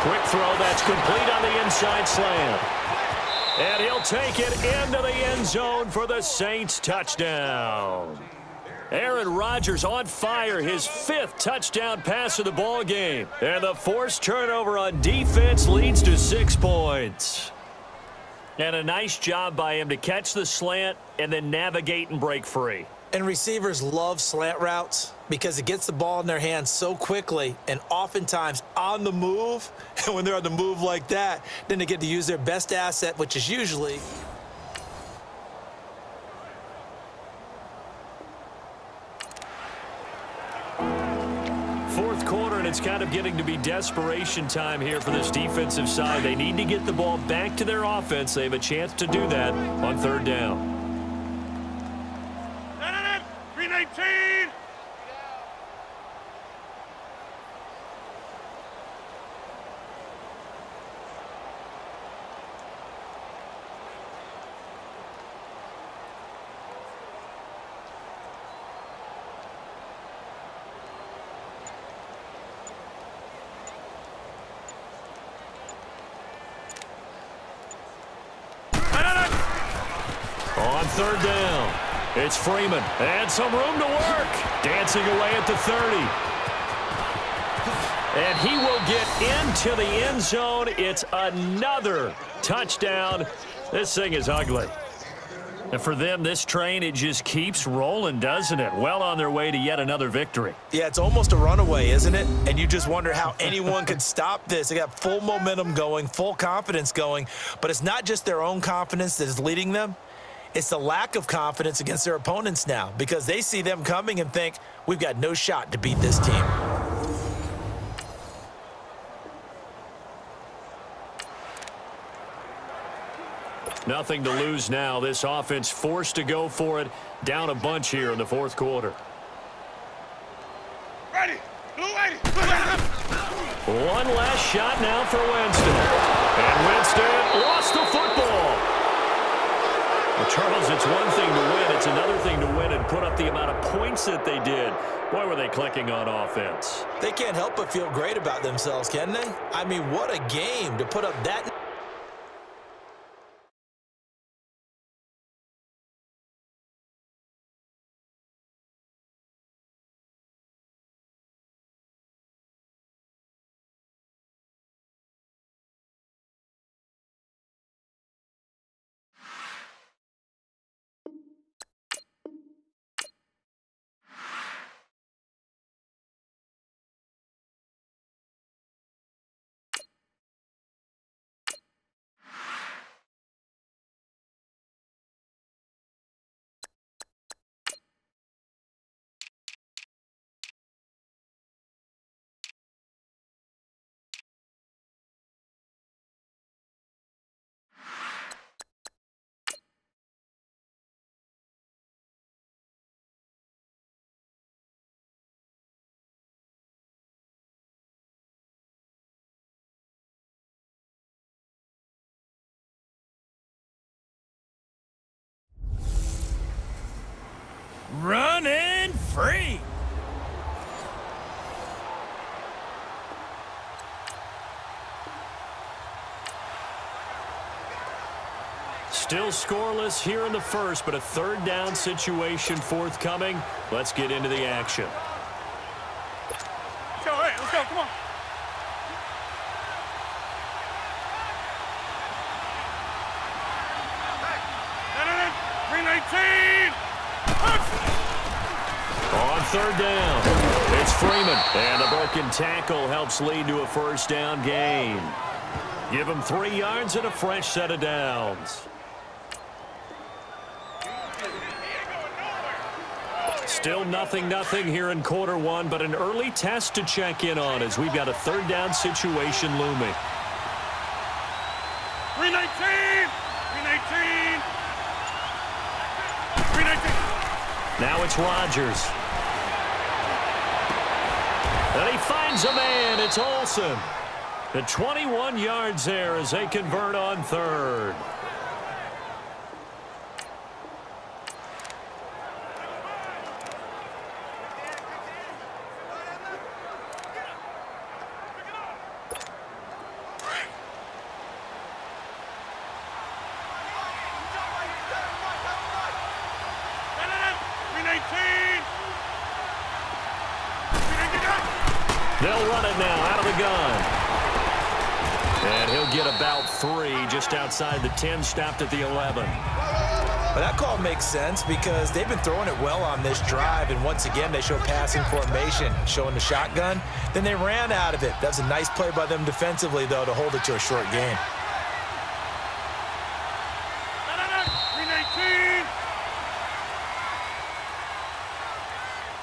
S4: Quick throw that's complete on the inside slant. And he'll take it into the end zone for the Saints touchdown. Aaron Rodgers on fire, his 5th touchdown pass of the ball game. And the forced turnover on defense leads to 6 points. And a nice job by him to catch the slant and then navigate and break free.
S5: And receivers love slant routes because it gets the ball in their hands so quickly and oftentimes on the move. And when they're on the move like that, then they get to use their best asset, which is usually
S4: fourth quarter, and it's kind of getting to be desperation time here for this defensive side. They need to get the ball back to their offense. They have a chance to do that on third down.
S6: 319.
S4: On third down, it's Freeman, and some room to work. Dancing away at the 30. And he will get into the end zone. It's another touchdown. This thing is ugly. And for them, this train, it just keeps rolling, doesn't it? Well on their way to yet another victory.
S5: Yeah, it's almost a runaway, isn't it? And you just wonder how anyone could stop this. They got full momentum going, full confidence going. But it's not just their own confidence that is leading them. It's the lack of confidence against their opponents now because they see them coming and think, we've got no shot to beat this team.
S4: Nothing to lose now. This offense forced to go for it. Down a bunch here in the fourth quarter.
S6: Ready. Blue 80.
S4: One last shot now for Winston. And Winston lost the football. Well, Charles, it's one thing to win. It's another thing to win and put up the amount of points that they did. Boy, were they clicking on offense.
S5: They can't help but feel great about themselves, can they? I mean, what a game to put up that
S3: running free.
S4: Still scoreless here in the first, but a third down situation forthcoming. Let's get into the action.
S6: Let's go, hey, let's go, come on. Hey, 319!
S4: On third down, it's Freeman. And a broken tackle helps lead to a first down gain. Give him 3 yards and a fresh set of downs. Still nothing here in quarter one, but an early test to check in on as we've got a third down situation looming.
S6: 319! 319! 319!
S4: Now it's Rodgers. And he finds a man. It's Olsen. The 21 yards there as they convert on third. They'll run it now out of the gun. And he'll get about 3 just outside the 10, stopped at the 11.
S5: Well, that call makes sense because they've been throwing it well on this drive, and once again they show passing formation, showing the shotgun. Then they ran out of it. That was a nice play by them defensively, though, to hold it to a short gain.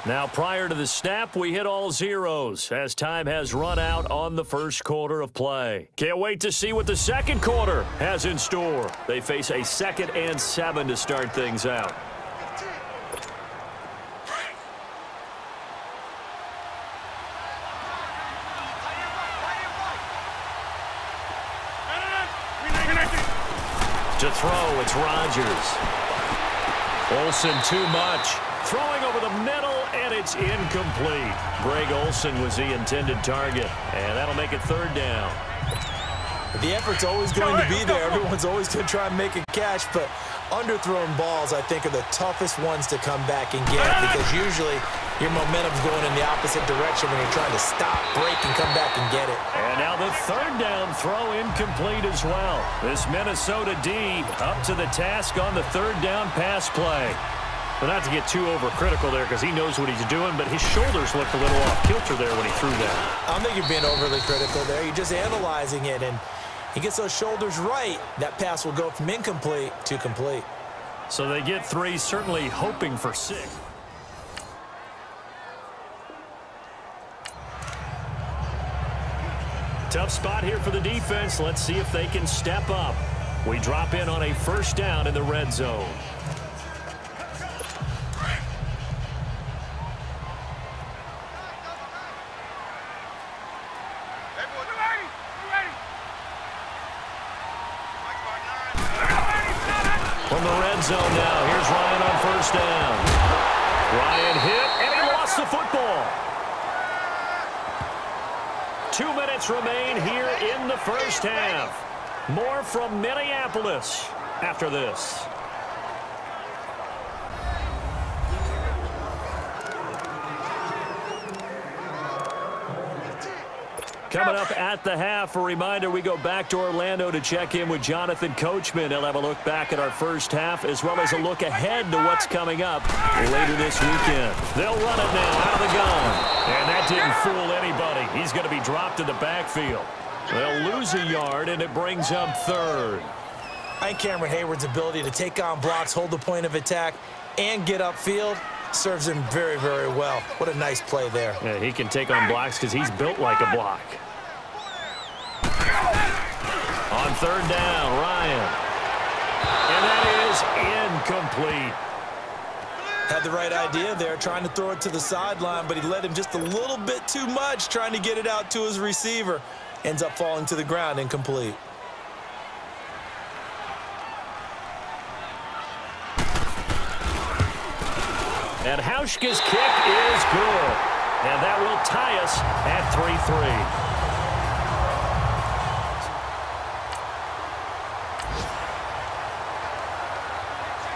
S4: Now, prior to the snap, we hit all zeros as time has run out on the first quarter of play. Can't wait to see what the second quarter has in store. They face a 2nd and 7 to start things out. To throw, it's Rodgers. Olsen too much. Throwing over the middle, and it's incomplete. Greg Olsen was the intended target, and that'll make it third down.
S5: The effort's always going to be there. Everyone's always going to try and make a catch, but underthrown balls, I think, are the toughest ones to come back and get because usually your momentum's going in the opposite direction when you're trying to stop, break, and come back and get it.
S4: And now the third down throw incomplete as well. This Minnesota D up to the task on the third down pass play. But not to get too overcritical there because he knows what he's doing, but his shoulders looked a little off kilter there when he threw that.
S5: I don't think you're being overly critical there. You're just analyzing it, and he gets those shoulders right. That pass will go from incomplete to complete.
S4: So they get 3, certainly hoping for 6. Tough spot here for the defense. Let's see if they can step up. We drop in on a first down in the red zone. From the red zone now, here's Ryan on first down. Ryan hit, and he lost the football. 2 minutes remain here in the first half. More from Minneapolis after this. Coming up at the half, a reminder, we go back to Orlando to check in with Jonathan Coachman. He'll have a look back at our first half as well as a look ahead to what's coming up later this weekend. They'll run it now out of the gun. And that didn't fool anybody. He's going to be dropped in the backfield. They'll lose a yard, and it brings up third.
S5: I think Cameron Hayward's ability to take on blocks, hold the point of attack, and get upfield serves him very, very well. What a nice play there.
S4: Yeah, he can take on blocks because he's built like a block. On third down, Ryan. And that is incomplete.
S5: Had the right idea there, trying to throw it to the sideline, but he led him just a little bit too much, trying to get it out to his receiver. Ends up falling to the ground, incomplete.
S4: And Hauschka's kick is good. And that will tie us at 3-3.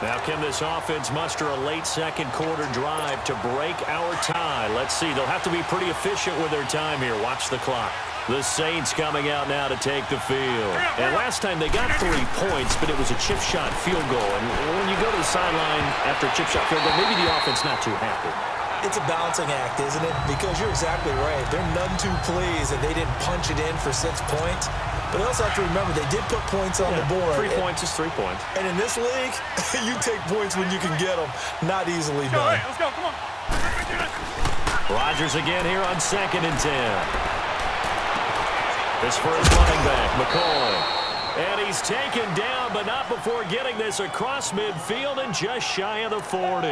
S4: Now can this offense muster a late second quarter drive to break our tie? Let's see. They'll have to be pretty efficient with their time here. Watch the clock. The Saints coming out now to take the field. And last time they got 3 points, but it was a chip shot field goal. And when you go to the sideline after a chip shot field goal, maybe the offense not too happy.
S5: It's a balancing act, isn't it? Because you're exactly right. They're none too pleased that they didn't punch it in for 6 points. But you also have to remember they did put points on the board.
S4: 3 points is 3 points.
S5: And in this league, you take points when you can get them. Not easily done.
S6: Let's go, come on.
S4: Rodgers again here on 2nd and 10. This for his running back, McCoy. And he's taken down, but not before getting this across midfield and just shy of the 40.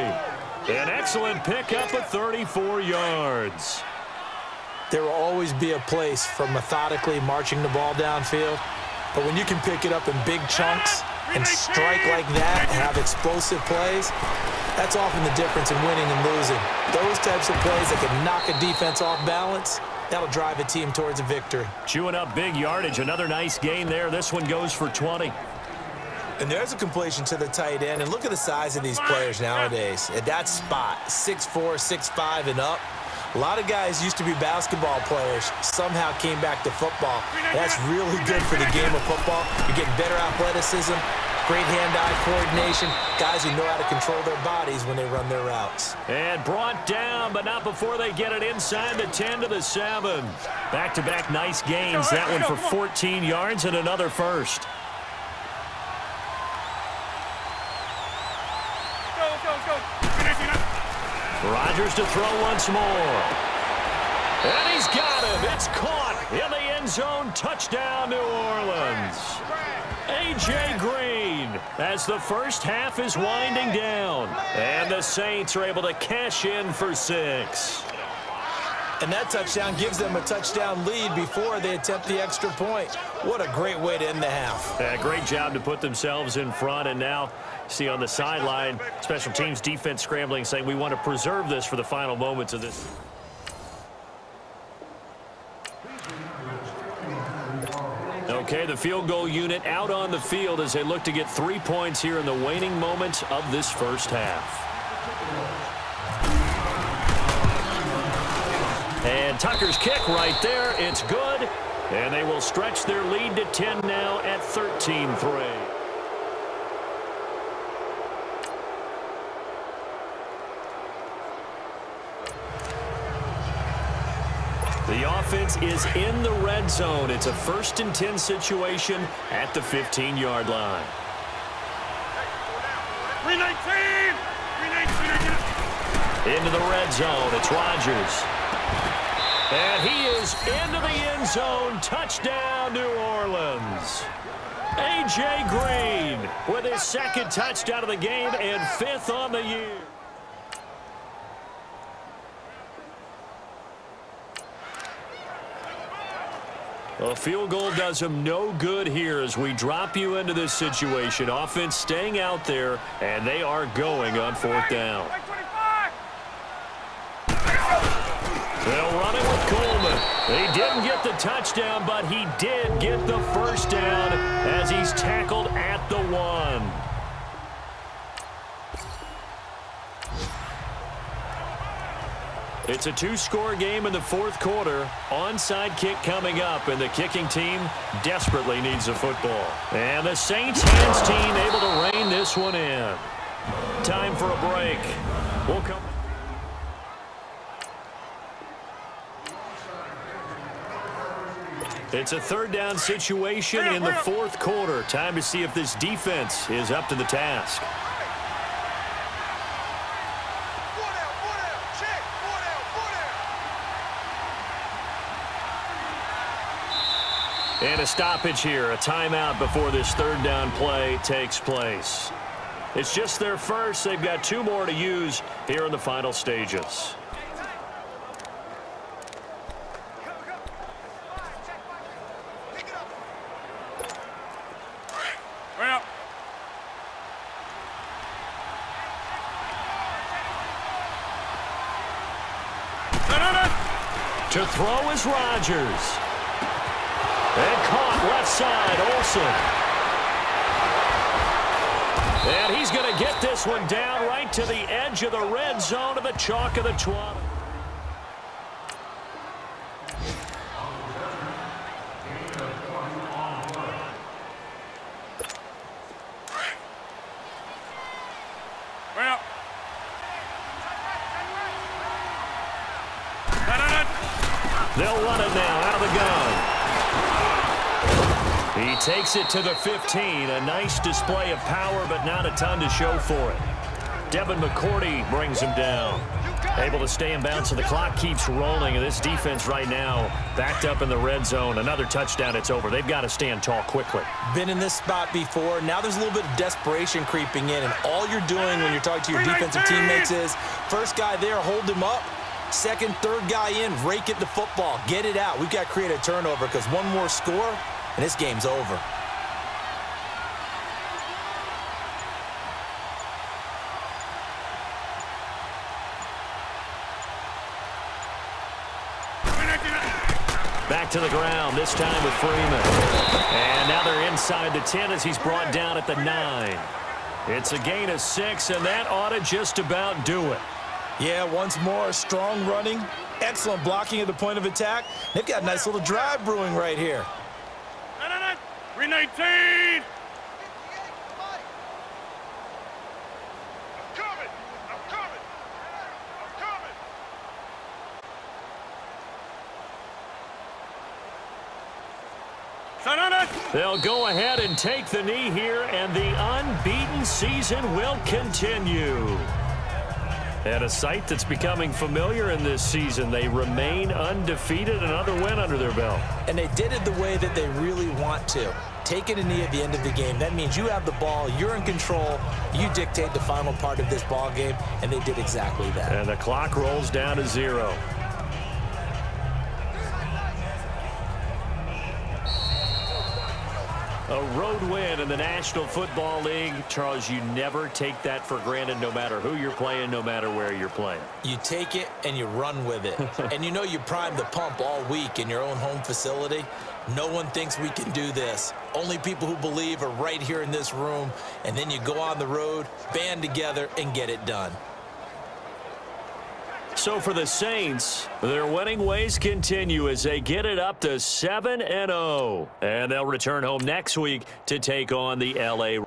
S4: An excellent pickup of 34 yards.
S5: There will always be a place for methodically marching the ball downfield. But when you can pick it up in big chunks and strike like that and have explosive plays, that's often the difference in winning and losing. Those types of plays that can knock a defense off balance, that'll drive a team towards a victory.
S4: Chewing up big yardage. Another nice gain there. This one goes for 20.
S5: And there's a completion to the tight end. And look at the size of these players nowadays. At that spot, 6'4", 6'5", and up. A lot of guys used to be basketball players, somehow came back to football. That's really good for the game of football. You're getting better athleticism, great hand-eye coordination, guys who know how to control their bodies when they run their routes.
S4: And brought down, but not before they get it inside the 10 to the 7. Back-to-back nice gains. That one for 14 yards and another first.
S6: Let's go.
S4: Rodgers to throw once more. And he's got him. It's caught in the end zone. Touchdown, New Orleans. A.J. Green as the first half is winding down. And the Saints are able to cash in for 6.
S5: And that touchdown gives them a touchdown lead before they attempt the extra point. What a great way to end the half.
S4: Yeah, great job to put themselves in front. And now, see on the sideline, special teams defense scrambling, saying we want to preserve this for the final moments of this. Okay, the field goal unit out on the field as they look to get 3 points here in the waning moments of this first half. And Tucker's kick right there. It's good. And they will stretch their lead to 10 now at 13-3. The offense is in the red zone. It's a 1st and 10 situation at the 15-yard line.
S6: 319!
S4: Into the red zone. It's Rodgers. And he is into the end zone. Touchdown, New Orleans. A.J. Green with his 2nd touchdown of the game and 5th on the year. A field goal does him no good here as we drop you into this situation. Offense staying out there, and they are going on 4th down. They'll run it with Coleman. He didn't get the touchdown, but he did get the first down as he's tackled at the 1. It's a 2-score game in the 4th quarter. Onside kick coming up, and the kicking team desperately needs a football. And the Saints hands team able to rein this one in. Time for a break. We'll come. It's a 3rd down situation in the 4th quarter. Time to see if this defense is up to the task. And a stoppage here, a timeout before this 3rd down play takes place. It's just their first. They've got 2 more to use here in the final stages. To throw is Rodgers. And caught left side, Olsen. And he's going to get this one down right to the edge of the red zone of the chalk of the 20. They'll run it now out of the gun. He takes it to the 15. A nice display of power, but not a ton to show for it. Devin McCourty brings him down. Able to stay in bounds, so the clock keeps rolling. And this defense right now backed up in the red zone. Another touchdown, it's over. They've got to stand tall quickly.
S5: Been in this spot before. Now there's a little bit of desperation creeping in. And all you're doing when you're talking to your defensive teammates is, first guy there, hold him up. Second, third guy in, rake it the football. Get it out. We've got to create a turnover because one more score, and this game's over.
S4: Back to the ground, this time with Freeman. And now they're inside the 10 as he's brought down at the 9. It's a gain of 6, and that ought to just about do it.
S5: Yeah, once more, strong running, excellent blocking at the point of attack. They've got a nice little drive brewing right here.
S6: 319!
S4: They'll go ahead and take the knee here, and the unbeaten season will continue. At a site that's becoming familiar in this season, they remain undefeated, another win under their belt.
S5: And they did it the way that they really want to. Taking a knee at the end of the game, that means you have the ball, you're in control, you dictate the final part of this ball game, and they did exactly that.
S4: And the clock rolls down to 0. A road win in the National Football League. Charles, you never take that for granted, no matter who you're playing, no matter where you're playing.
S5: You take it and you run with it. And you know you primed the pump all week in your own home facility. No one thinks we can do this. Only people who believe are right here in this room. And then you go on the road, band together, and get it done.
S4: So for the Saints, their winning ways continue as they get it up to 7-0. And they'll return home next week to take on the LA